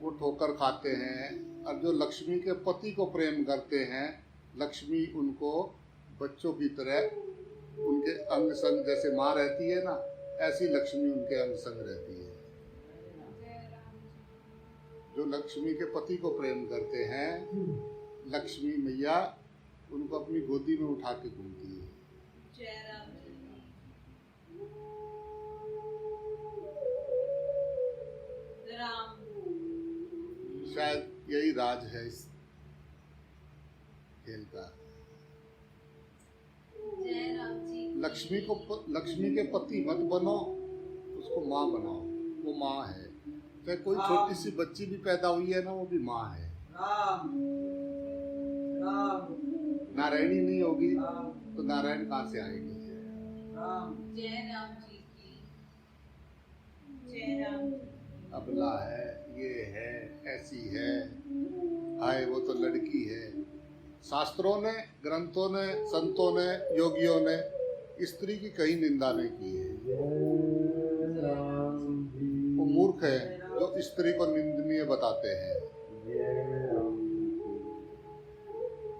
वो ठोकर खाते हैं, और जो लक्ष्मी के पति को प्रेम करते हैं, लक्ष्मी उनको बच्चों की तरह उनके अंग संग, जैसे माँ रहती है ना, ऐसी लक्ष्मी उनके अंग संग रहती है। जो लक्ष्मी के पति को प्रेम करते हैं, लक्ष्मी मैया उनको अपनी गोदी में उठा के घूमती है। जय राम जी राम शायद यही राज है इस खेल का। जय राम जी लक्ष्मी के पति मत बनो, उसको माँ बनाओ, वो माँ है। चाहे कोई छोटी सी बच्ची भी पैदा हुई है ना, वो भी माँ है। राम राम नारायणी नहीं होगी राम तो नारायण कहाँ से आएगी? राम जय राम जी की जय राम अबला है, ये है, ऐसी है, हाय वो तो लड़की है। शास्त्रों ने, ग्रंथों ने, संतों ने, योगियों ने स्त्री की कहीं निंदा नहीं की है। जय राम जी वो मूर्ख है जो स्त्री को निंदनीय बताते हैं। जय राम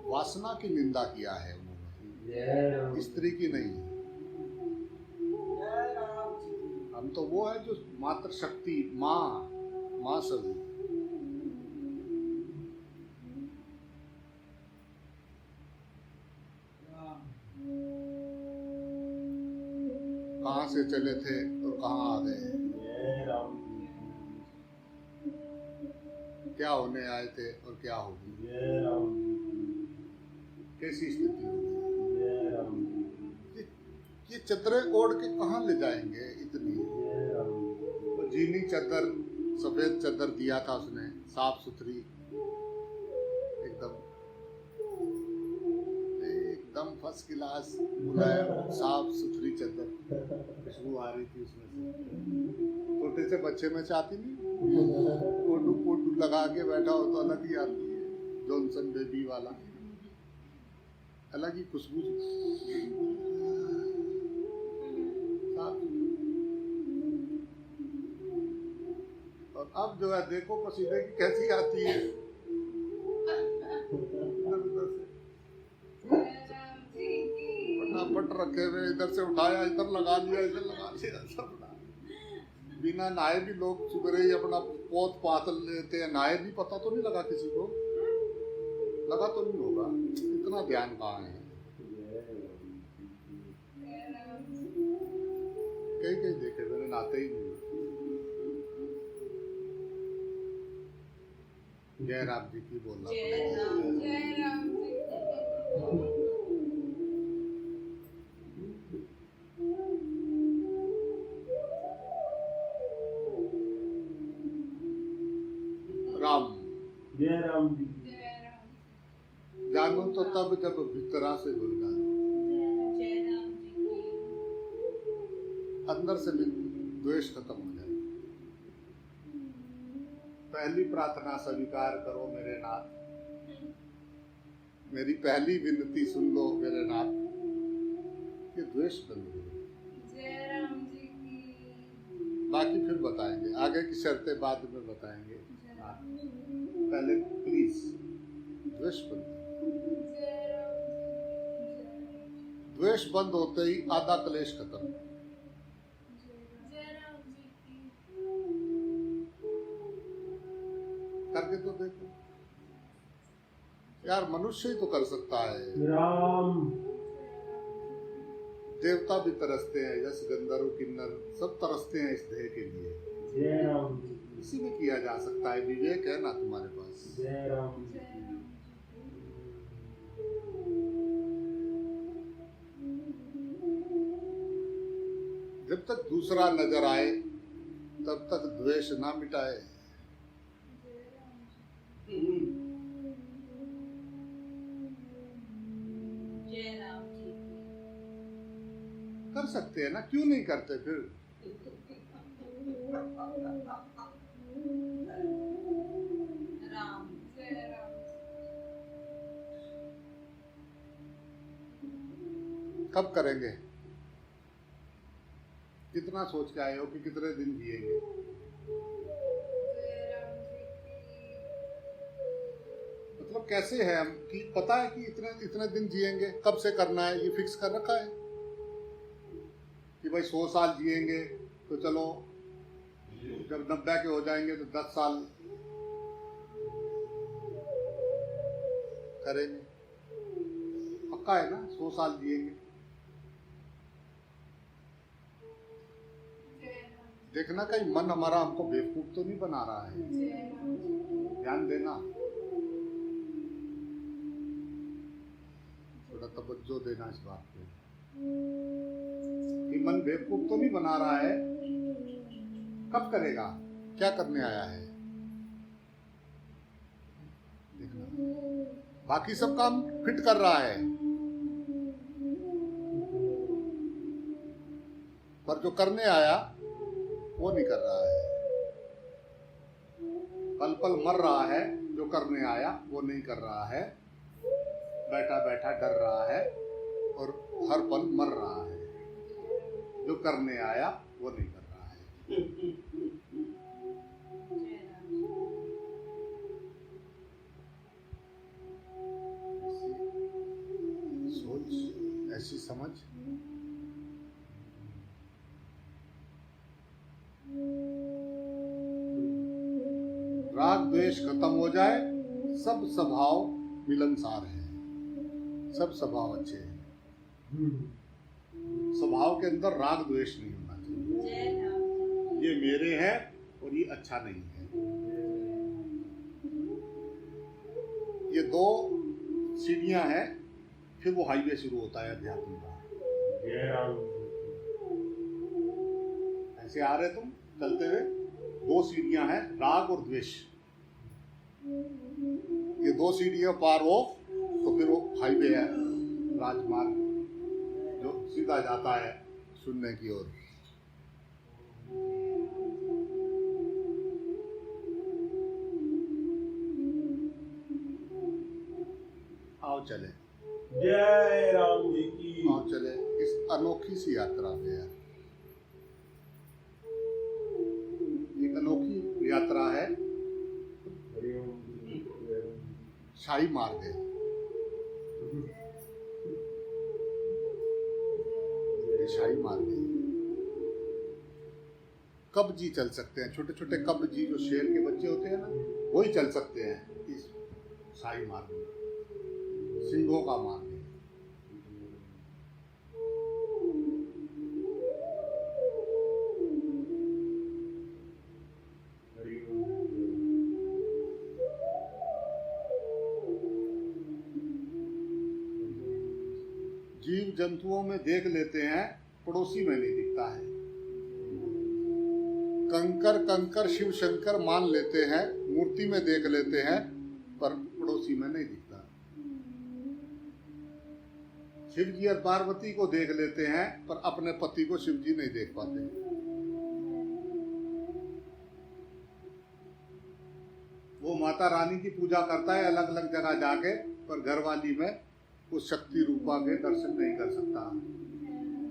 वासना की निंदा किया है उन्होंने, जय राम स्त्री की नहीं। जय राम जी हम तो वो है जो मात्र शक्ति, माँ सभी। राम कहाँ से चले थे और कहाँ आ गए, जय राम क्या होने आए थे और क्या हो गई, जय राम कैसी स्थिति हो गई। जय राम ये चदरें ओढ़ के कहाँ ले जाएंगे इतनी। जय राम वो जीनी चादर, सफेद चादर दिया था उसने, साफ सुथरी, एकदम एकदम फर्स्ट क्लास, मुलायम साफ सुथरी चादर, खुशबू आ रही थी उसमें से। छोटे से बच्चे में चाहती नहीं, फोटो फोटो लगा के बैठा हो तो अलग ही आती है, जॉनसन बेबी वाला, अलग ही खुशबू। और अब जो है देखो पसीने की कैसी आती है, इधर-उधर से फटाफट रखे हुए, इधर से उठाया इधर लगा लिया, इधर लगा लिया, सब बिना नहाए भी लोग सुबह ही अपना पोत पात लेते हैं, नहाए भी पता तो नहीं लगा किसी को, लगा तो नहीं होगा, इतना ध्यान कहाँ है। कई कई देखे मैंने, नहाते ही नहीं। जय राम जी की बोलना पड़ेगा। जय राम जी की। राम जय राम जी। जय राम। जानो तो तब जब भीतरा से बोलना, जय राम जी की। अंदर से भी द्वेष खत्म हो जाए। पहली प्रार्थना स्वीकार करो मेरे नाथ, मेरी पहली विनती सुन लो मेरे नाथ, ये द्वेष बंद करो। जय राम जी की। बाकी फिर बताएंगे, आगे की शर्तें बाद में बताएंगे। पहले प्लीज द्वेष बंद करो। जय राम जी। द्वेष बंद होते ही आधा क्लेश खत्म। जय राम जी की। करके तो देखो यार, मनुष्य ही तो कर सकता है, राम देवता भी तरसते हैं, यश गंधर्व किन्नर सब तरसते हैं इस देह के लिए। जय राम जी। इसी में किया जा सकता है, विवेक है ना तुम्हारे पास। जय राम जी। जय राम जब तक दूसरा नजर आए तब तक द्वेष ना मिटाए। जय राम जी। कर सकते हैं ना, क्यों नहीं करते फिर? राम। जय राम। कब करेंगे? कितना सोच के आए हो कि कितने दिन जिएंगे? जय राम जी की। मतलब कैसे है हम कि पता है कि इतने इतने दिन जिएंगे, कब से करना है ये फिक्स कर रखा है कि भाई 100 साल जिएंगे तो चलो, जब 90 के हो जाएंगे तो 10 साल करेंगे। पक्का है ना 100 साल जिएंगे? देखना कहीं मन हमारा हमको बेवकूफ तो नहीं बना रहा है, ध्यान देना, थोड़ा तवज्जो देना इस बात पे कि मन बेवकूफ तो नहीं बना रहा है। कब करेगा, क्या करने आया है, देखना। बाकी सब काम फिट कर रहा है, पर जो करने आया वो नहीं कर रहा है। पल पल मर रहा है, जो करने आया वो नहीं कर रहा है, बैठा बैठा डर रहा है और हर पल मर रहा है। जो करने आया वो नहीं कर रहा है। ऐसी सोच, ऐसी समझ, राग द्वेष खत्म हो जाए, सब स्वभाव मिलनसार है, सब स्वभाव अच्छे हैं। स्वभाव के अंदर राग द्वेष नहीं होना चाहिए। ये मेरे है और ये अच्छा नहीं है। ये 2 सीढ़ियां हैं, फिर वो हाईवे शुरू होता है अध्यात्म का। जय राम। ऐसे आ रहे तुम चलते हुए, 2 सीढ़ियां हैं, राग और द्वेष। ये 2 सीढ़ियां पार हो तो फिर वो हाईवे है, राजमार्ग जो सीधा जाता है शून्य की ओर। आओ चले, जय राम जी की। आओ चले इस अनोखी सी यात्रा पे यार। एक अनोखी यात्रा है हरिओम जी, जय राम जी। शाही मार्ग है। ये शाही मार्ग है। कब्जी चल सकते हैं, छोटे छोटे कब्जी जो शेर के बच्चे होते हैं ना, वही चल सकते हैं इस शाही मार्ग में। सिंहों का मार्ग है। हरिओम जीव जंतुओं में देख लेते हैं, पड़ोसी में नहीं दिखता है। कंकर कंकर शिव शंकर मान लेते हैं, मूर्ति में देख लेते हैं, पर पड़ोसी में नहीं दिखता। शिव जी और पार्वती को देख लेते हैं, पर अपने पति को शिव जी नहीं देख पाते। वो माता रानी की पूजा करता है अलग अलग जगह जाके, पर घरवाली में उस शक्ति रूपा के दर्शन नहीं कर सकता।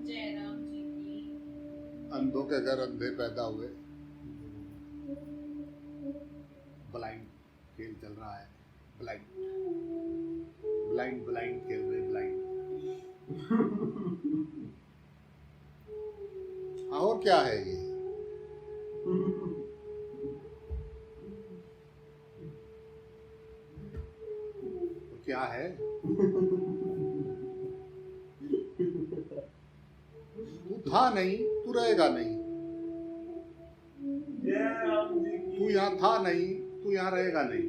जय राम जी की। अंधों के घर अंधे पैदा हुए। ब्लाइंड खेल चल रहा है। ब्लाइंड ब्लाइंड ब्लाइंड खेल रहे ब्लाइंड। हाँ, और क्या है ये? क्या है? तू था नहीं, तू रहेगा नहीं। जय राम जी की। तू यहाँ था नहीं, तू यहाँ रहेगा नहीं।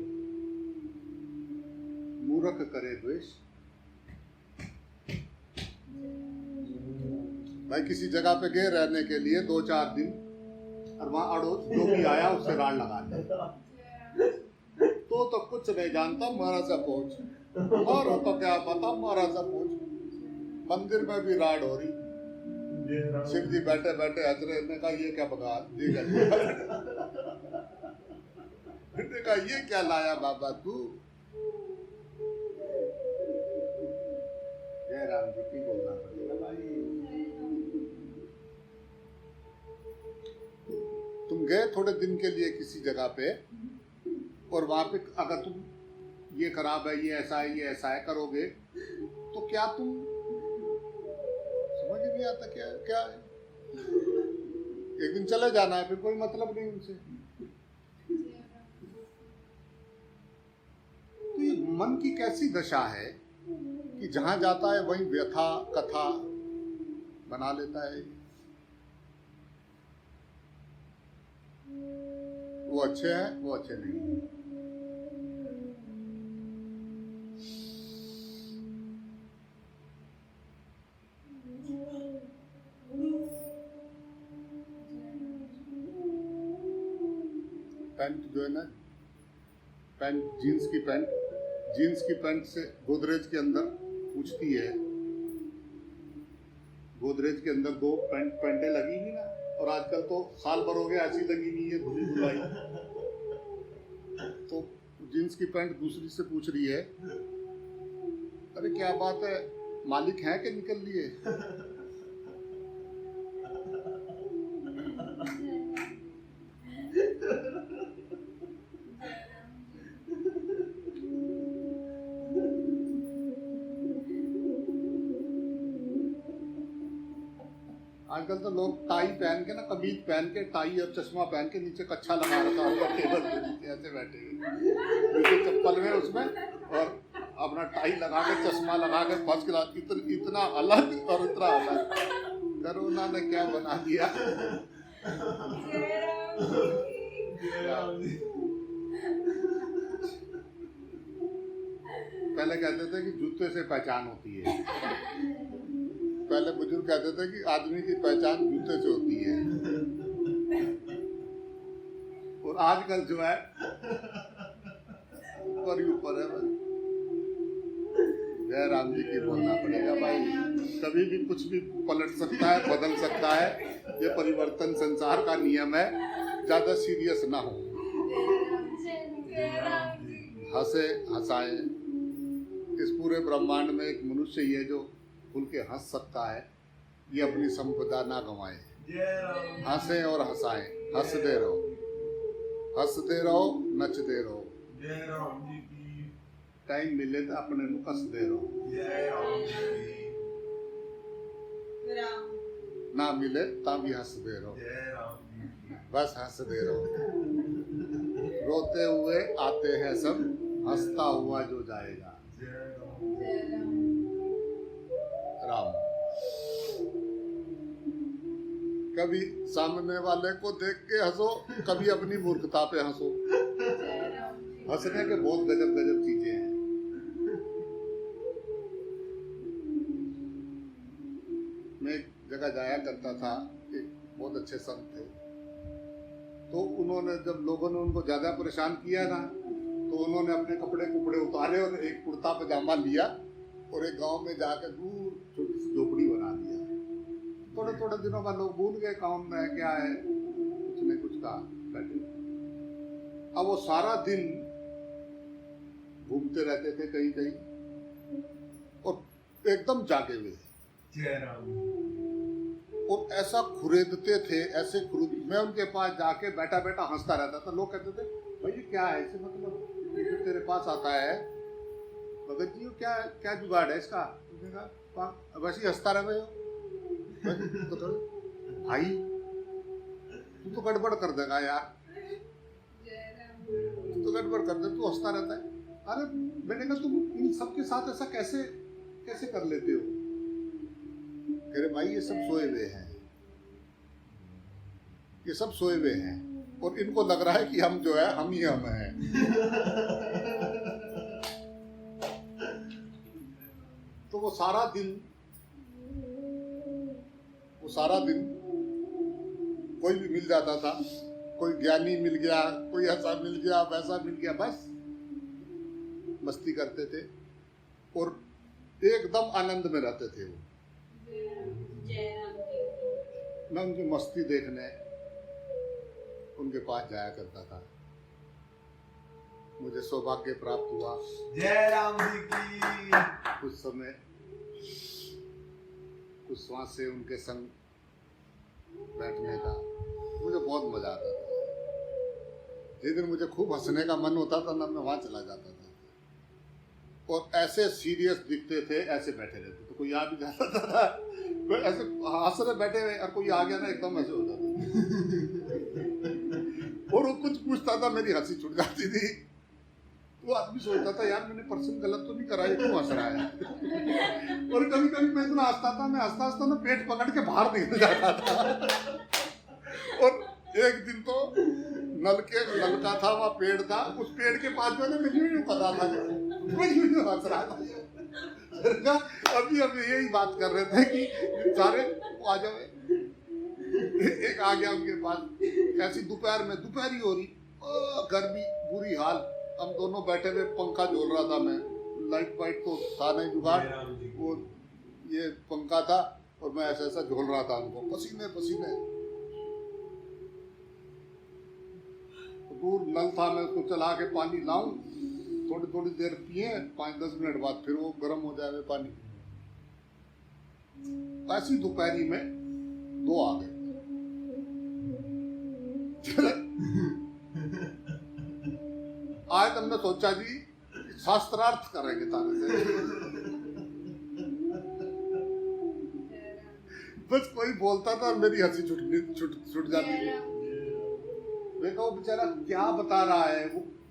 मूर्ख करे द्वेष। भाई किसी जगह पे गए रहने के लिए 2-4 दिन, और वहां अड़ोस जो भी आया उससे राड़ लगा दे। तो कुछ नहीं जानता, मारा सा पहुंच। और हो तो क्या पता, मारा सा पहुंच। मंदिर में भी राड़ हो रही। जय राम शिव जी बैठे बैठे हंस रहे। ने कहा ये क्या बगा दी गई। ने कहा ये क्या लाया बाबा तू। जय राम जी की बोलना पड़ेगा भाई। तुम गए थोड़े दिन के लिए किसी जगह पे, और वहां पे अगर तुम ये खराब है, ये ऐसा है, ये ऐसा है करोगे, तो क्या तुम समझ नहीं आता क्या क्या है। एक दिन चले जाना है, फिर कोई मतलब नहीं उनसे। तो ये मन की कैसी दशा है कि जहां जाता है वहीं व्यथा कथा बना लेता है। वो अच्छे हैं, वो अच्छे नहीं हैं। पैंट जो है ना, पैंट जीन्स की पैंट से गोदरेज के अंदर पूछती है। गोदरेज के अंदर 2 पैंटें लगी हुई ना, और आजकल तो साल भर हो गया ऐसी लगी हुई है, धुली धुलाई। तो जीन्स की पैंट दूसरी से पूछ रही है, अरे क्या बात है, मालिक है कि निकल लिए? आजकल तो लोग टाई पहन के ना, कमीज पहन के, टाई और चश्मा पहन के, नीचे कच्छा लगा रखा होता है टेबल पे नीचे ऐसे बैठे हुए, नीचे चप्पल में उसमें, और अपना टाई लगा के चश्मा लगा के फर्स्ट क्लास। इतना अलग और इतना अलग। कोरोना ने क्या बना दिया। जय राम जी। पहले कहते थे कि जूते से पहचान होती है। पहले बुजुर्ग कहते थे कि आदमी की पहचान जूते से होती है, और आजकल जो है ऊपर ही ऊपर है बस। जय राम जी की बोलना पड़ेगा भाई। कभी भी कुछ भी पलट सकता है, बदल सकता है। ये परिवर्तन संसार का नियम है। ज्यादा सीरियस ना हो। हंसे हंसाए, इस पूरे ब्रह्मांड में एक मनुष्य ही है जो खुल के हंस सकता है, ये अपनी संपदा ना गंवाए। जय राम हंसें और हंसाएं, हंसते रहो, नचते रहो। जय राम जी की टाइम मिले तो अपने ਨੂੰ कसते रहो। जय राम जी की राम ना मिले ता भी हंसते रहो, जय राम जी की बस हंसते रहो। रोते हुए आते हैं सब, हंसता हुआ जो जाएगा। जय राम जय राम राम। कभी सामने वाले को देख के हंसो, कभी अपनी मूर्खता पे हंसो। जय राम जी हंसने के बहुत गजब गजब चीजें हैं। मैं एक जगह जाया करता था, एक बहुत अच्छे संत थे, तो उन्होंने जब लोगों ने उनको ज्यादा परेशान किया ना, तो उन्होंने अपने कपड़े कुपड़े उतारे और एक कुर्ता पजामा लिया और एक गांव में जाकर दूर छोटी सी झोपड़ी बना दिया। थोड़े थोड़े दिनों बाद लोग भूल गए कौन है क्या है, कुछ ने कुछ कहा, बैठे। अब वो सारा दिन घूमते रहते थे कहीं कहीं और एकदम जागे हुए, जय राम और ऐसा खुरेदते थे, ऐसे खुद। मैं उनके पास जाके बैठा बैठा हंसता रहता था। लोग कहते थे भाई ये क्या है, इसे मतलब ये जो तेरे पास आता है भगत जी, क्या क्या जुगाड़ है इसका? उसने कहा वैसे ही हंसता रहे हो। तो भाई तू तो गड़बड़ कर देगा यार, जय राम तू तो गड़बड़ कर दे, तू हंसता रहता है। अरे मैंने कहा तुम इन सबके साथ ऐसा कैसे कैसे कर लेते हो? कह रहे भाई ये सब सोए हुए हैं, ये सब सोए हुए हैं और इनको लग रहा है कि हम जो है हम ही हम हैं। तो वो सारा दिन कोई भी मिल जाता था, कोई ज्ञानी मिल गया, कोई ऐसा मिल गया, वैसा मिल गया, बस मस्ती करते थे और एकदम आनंद में रहते थे वो। जय राम जी मैं उनकी मस्ती देखने उनके पास जाया करता था। मुझे सौभाग्य प्राप्त हुआ जय राम जी की कुछ समय कुछ श्वास से उनके संग बैठने का। मुझे बहुत मजा आता था। जिस दिन मुझे खूब हंसने का मन होता था ना, मैं वहां चला जाता था और ऐसे सीरियस दिखते थे, ऐसे बैठे रहते। तो कोई आ भी जाता था, कोई ऐसे हंस रहे बैठे हुए और कोई आ गया ना, एकदम ऐसे हो जाता और वो कुछ पूछता था, मेरी हंसी छूट जाती थी। वो आदमी सोचता था यार मैंने पर्सन गलत तो नहीं करा, ये क्यों हंस रहा है? और कभी कभी मैं इतना हंसता था, मैं हंसता हंसता ना पेट पकड़ के बाहर निकल जाता था। और एक दिन तो नलका था, वहाँ पेड़ था, उस पेड़ के पास जो है मैं यूं कर रहा था, मैं यूं हंस रहा था। अभी यही बात कर रहे थे कि सारे आ जाओ। एक आ गया उनके पास, ऐसी दोपहर में, दोपहरी हो रही, गर्मी बुरी हाल, हम दोनों बैठे हुए, पंखा झोल रहा था मैं, लाइट वाइट तो था नहीं जुगाड़, वो ये पंखा था और मैं ऐसा ऐसा झोल रहा था उनको, पसीने पसीने। दूर नल था, मैं उसको चला के पानी लाऊं, थोड़ी थोड़ी देर पिए, 5-10 मिनट बाद फिर वो गर्म हो जाए पानी। ऐसी दोपहरी में 2 आ गए। आज हमने सोचा जी शास्त्रार्थ करेंगे तारे से। बस कोई बोलता था और मेरी हंसी छूट जाती थी। देखो वो बेचारा क्या बता रहा है,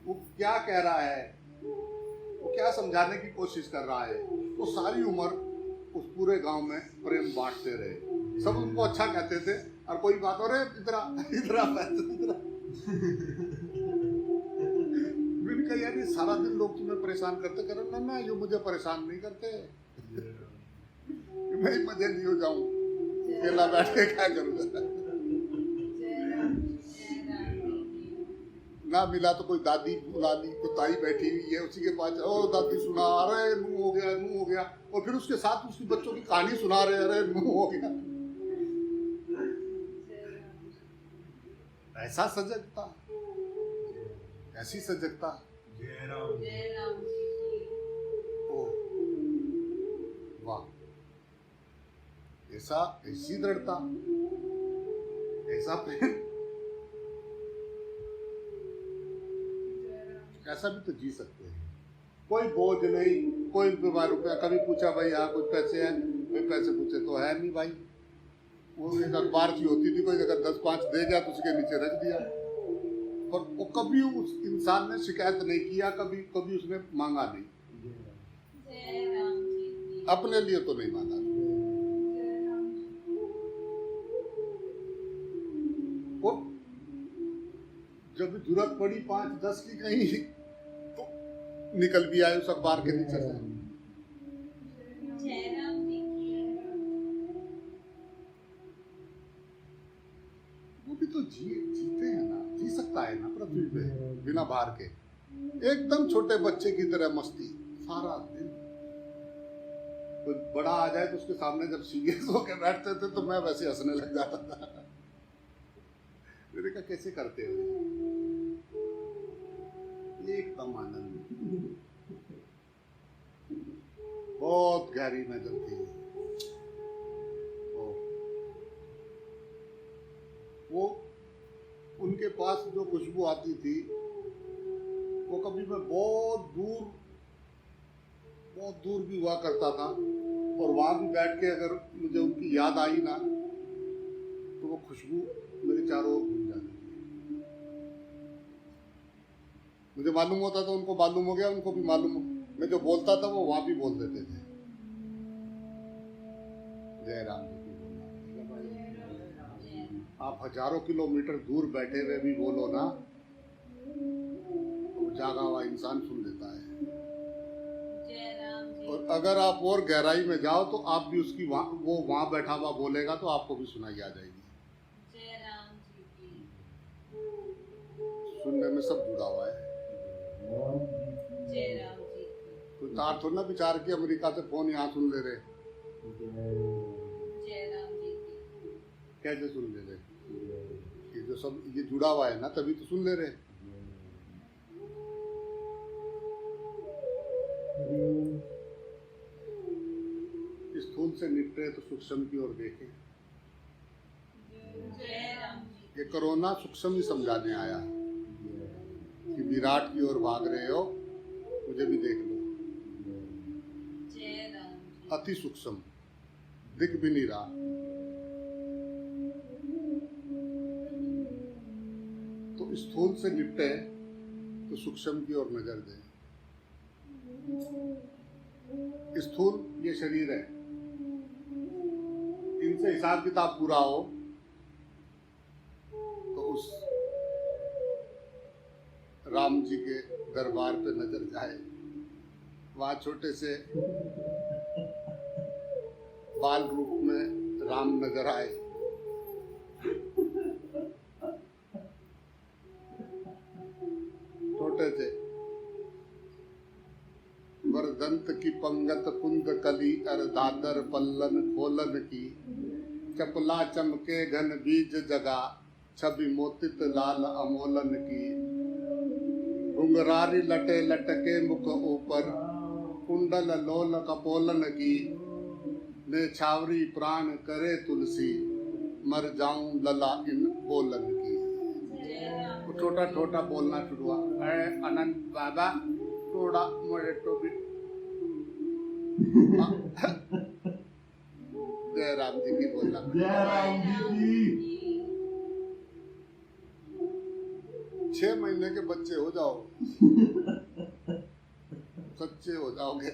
वो क्या कह रहा है, वो क्या समझाने की कोशिश कर रहा है। वो सारी उम्र उस पूरे गांव में प्रेम बांटते रहे, सब उनको अच्छा कहते थे और कोई बात हो रहे इधर मैंने कहा यार ये सारा दिन लोग तुम्हें परेशान करते करो ना, ये मुझे परेशान नहीं करते, मैं ही मजे नहीं हो जाऊं, अकेला बैठ के क्या करूंगा। ना मिला तो कोई दादी बुला ली, कोई ताई बैठी हुई है उसी के पास, ओ दादी सुना, अरे नू हो गया, और फिर उसके साथ उसकी बच्चों की कहानी सुना रहे, अरे नू हो गया। ऐसा सजगता, ऐसी सजगता। जय राम जय राम जी की ओ ऐसी दृढ़ता, ऐसा प्रेम, ऐसा भी तो जी सकते हैं। कोई बोझ नहीं, कोई बीमार रुपया। कभी पूछा भाई यहाँ कुछ पैसे हैं, कोई पैसे पूछे तो है नहीं भाई। वो एक अखबार सी होती थी, कोई अगर 10-5 दे गया तो उसके नीचे रख दिया। पर वो कभी उस इंसान ने शिकायत नहीं किया, कभी कभी उसने मांगा नहीं, जय राम जी की अपने लिए तो नहीं मांगा। जय राम जी और जब जरूरत पड़ी 5-10 की कहीं, तो निकल भी आए उस अखबार के नीचे से। जय राम जी की वो भी तो जीते हैं ना, जी सकता है ना पृथ्वी पे बिना बाहर के। एकदम छोटे बच्चे की तरह मस्ती सारा दिन। कोई बड़ा आ जाए तो उसके सामने जब सीरियस होकर बैठते थे तो मैं वैसे हंसने लग जाता था। मैंने कहा कैसे करते हो, एकदम आनंद, बहुत गहरी नजर थी। वो उनके पास जो खुशबू आती थी, वो कभी मैं बहुत दूर भी हुआ करता था, और वहां भी बैठ के अगर मुझे उनकी याद आई ना, तो वो खुशबू मेरे चारों ओर घूम जाती थी। मुझे मालूम होता था उनको मालूम हो गया, उनको भी मालूम हो, मैं जो बोलता था वो वहां भी बोल देते थे। जय राम जी की बोलना। आप हजारों किलोमीटर दूर बैठे हुए भी बोलो ना, तो जागा हुआ इंसान सुन लेता है। जय राम जी और अगर आप और गहराई में जाओ तो आप भी उसकी वो वहां बैठा हुआ बोलेगा तो आपको भी सुनाई आ जाएगी। जय राम जी की सुनने में सब जुड़ा हुआ है। जय राम जी की कोई तार थोड़ा ना विचार के अमेरिका से फोन यहाँ सुन ले रहे, जय राम जी की कैसे सुन ले रहे? ये जो सब ये जुड़ा हुआ है ना, तभी तो सुन ले रहे। स्थूल से निपटे तो सूक्ष्म की ओर देखे। जय राम जी ये कोरोना सूक्ष्म ही समझाने आया कि विराट की ओर भाग रहे हो, मुझे भी देख लो। जय राम जी अति सूक्ष्म, दिख भी नहीं रहा। तो स्थूल से निपटे तो सूक्ष्म की ओर नजर दे। स्थूल ये शरीर है, इनसे हिसाब किताब पूरा हो तो उस राम जी के दरबार पे नजर जाए। वहां छोटे से बाल रूप में राम नजर आए। छोटे से वरदंत की पंगत कुंद कली अर दादर पल्लन खोलन की, चपला चमके घन बीज जगा छवि मोतित लाल अमोलन की, घुंघरारी लटे लटके मुख ऊपर कुंडल लोल कपोलन की, ने छावरी प्राण करे तुलसी मर जाऊं लला इन बोलन की। वो छोटा छोटा बोलना शुरू हुआ, अरे अनंत बाबा थोड़ा मोड़े तो भी। जय राम जी की बोलना। जय राम जी की। 6 महीने के बच्चे हो जाओ, सच्चे हो जाओगे।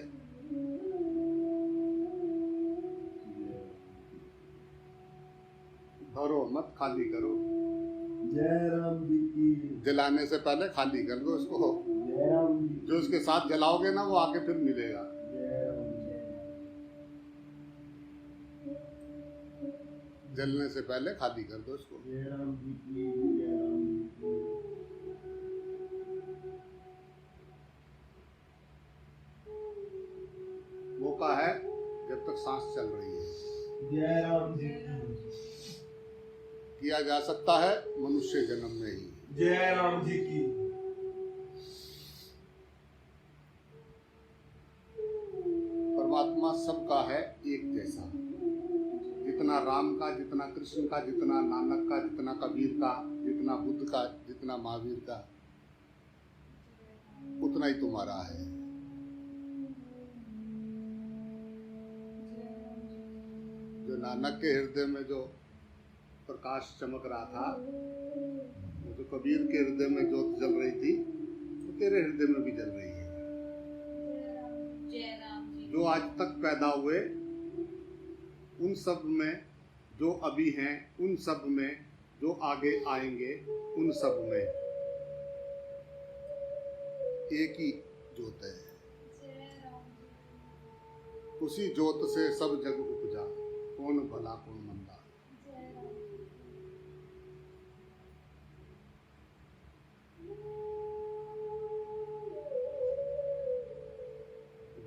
भरो मत, खाली करो। जय राम जी की। जलाने से पहले खाली कर दो इसको। जय राम जी। जो इसके साथ जलाओगे ना, वो आके फिर मिलेगा। जय राम जी। जलने से पहले खाली कर दो इसको। जय राम जी की। जय राम जी की। मौका है जब तक सांस चल रही है। जय राम जी की। किया जा सकता है मनुष्य जन्म में ही। जय राम जी की। परमात्मा सबका है एक जैसा। जितना राम का, जितना कृष्ण का, जितना नानक का, जितना कबीर का, जितना बुद्ध का, जितना महावीर का, उतना ही तुम्हारा है। जो नानक के हृदय में जो प्रकाश चमक रहा था, वो जो कबीर के हृदय में ज्योत जल रही थी, वो तेरे हृदय में भी जल रही है। जय राम जी। जो आज तक पैदा हुए उन सब में, जो अभी हैं उन सब में, जो आगे आएंगे उन सब में एक ही ज्योत है। उसी ज्योत से सब जग उपजा, कौन भला कौन मंदा।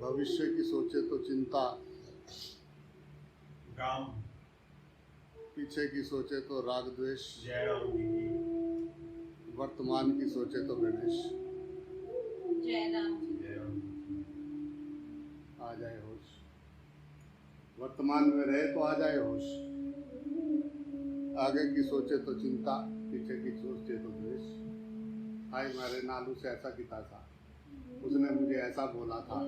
भविष्य की सोचे तो चिंता, राम। पीछे की सोचे तो राग द्वेष, जय राम जी की। वर्तमान की सोचे तो गणेश। जय राम जी। जय राम जी की। आ जाए होश, वर्तमान में रहे तो आ जाए होश। आगे की सोचे तो चिंता, पीछे की सोचे तो द्वेष। हाय मारे नालू से ऐसा किता था, उसने मुझे ऐसा बोला था।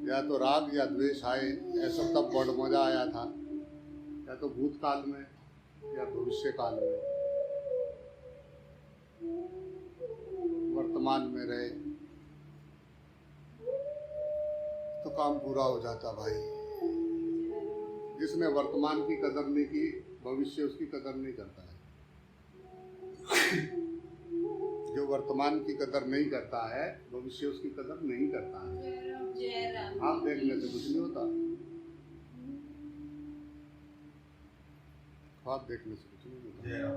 या तो राग या द्वेष आए, ऐसा तब बड़ मजा आया था। या तो भूतकाल में या भविष्य काल में, वर्तमान में रहे तो काम पूरा हो जाता भाई। जिसने वर्तमान की कदर नहीं की, भविष्य उसकी कदर नहीं करता है। जो वर्तमान की कदर नहीं करता है, भविष्य उसकी कदर नहीं करता है। जय राम। आप देखने से कुछ नहीं होता, ख्वाब देखने से कुछ नहीं होता। जय राम।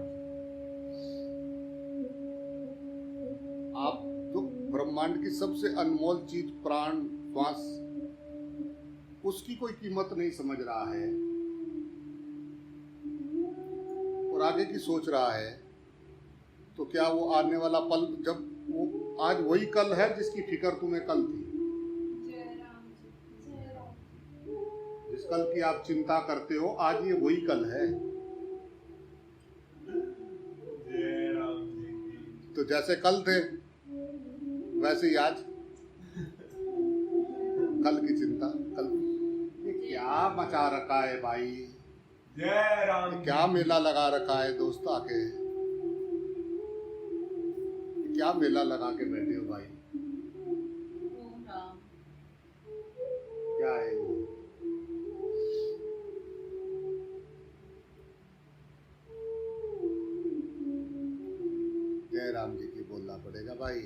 आप जो ब्रह्मांड की सबसे अनमोल चीज प्राण, श्वास, उसकी कोई कीमत नहीं समझ रहा है और आगे की सोच रहा है, तो क्या वो आने वाला पल, जब वो आज वही कल है जिसकी फिक्र तुम्हें कल थी। जिस कल की आप चिंता करते हो, आज ये वही कल है। जय राम जी की। तो जैसे कल थे वैसे ही आज कल की चिंता, कल ये क्या मचा रखा है भाई, जय राम ये जी क्या की। मेला लगा रखा है दोस्त आके, क्या मेला लगा के बैठे हो भाई, ओम राम। क्या है वो। जय राम जी की बोलना पड़ेगा भाई।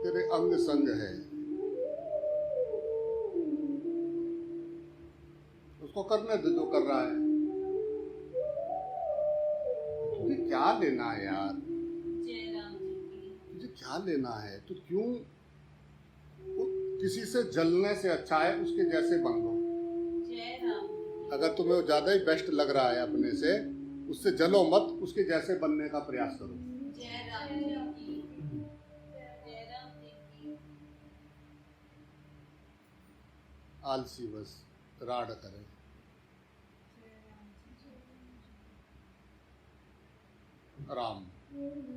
तेरे अंग संग है, उसको करने दे जो कर रहा है। तुझे क्या लेना है यार, जय राम जी की। तुझे क्या लेना है, तू क्यों किसी से जलने से अच्छा है उसके जैसे बन लो। जय राम जी की। अगर तुम्हें ज्यादा ही बेस्ट लग रहा है अपने से, उससे जलो मत, उसके जैसे बनने का प्रयास करो। जय राम जी की। जय राम जी की। आलसी बस राड करे। राम,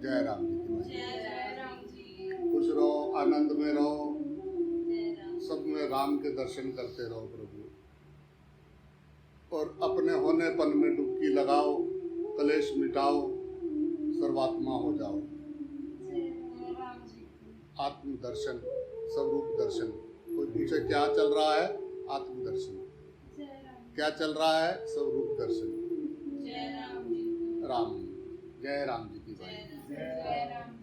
जय राम जी की। जय राम जी। खुश रहो, आनंद में रहो, जय राम। सब में राम के दर्शन करते रहो प्रभु। और अपने होनेपन में डुबकी लगाओ, कलेश मिटाओ, सर्वात्मा हो जाओ। आत्म दर्शन, स्वरूप दर्शन। कोई पूछे क्या चल रहा है, आत्म दर्शन। क्या चल रहा है, स्वरूप दर्शन। जय राम जी। राम, जय राम जी की भाई। जय राम।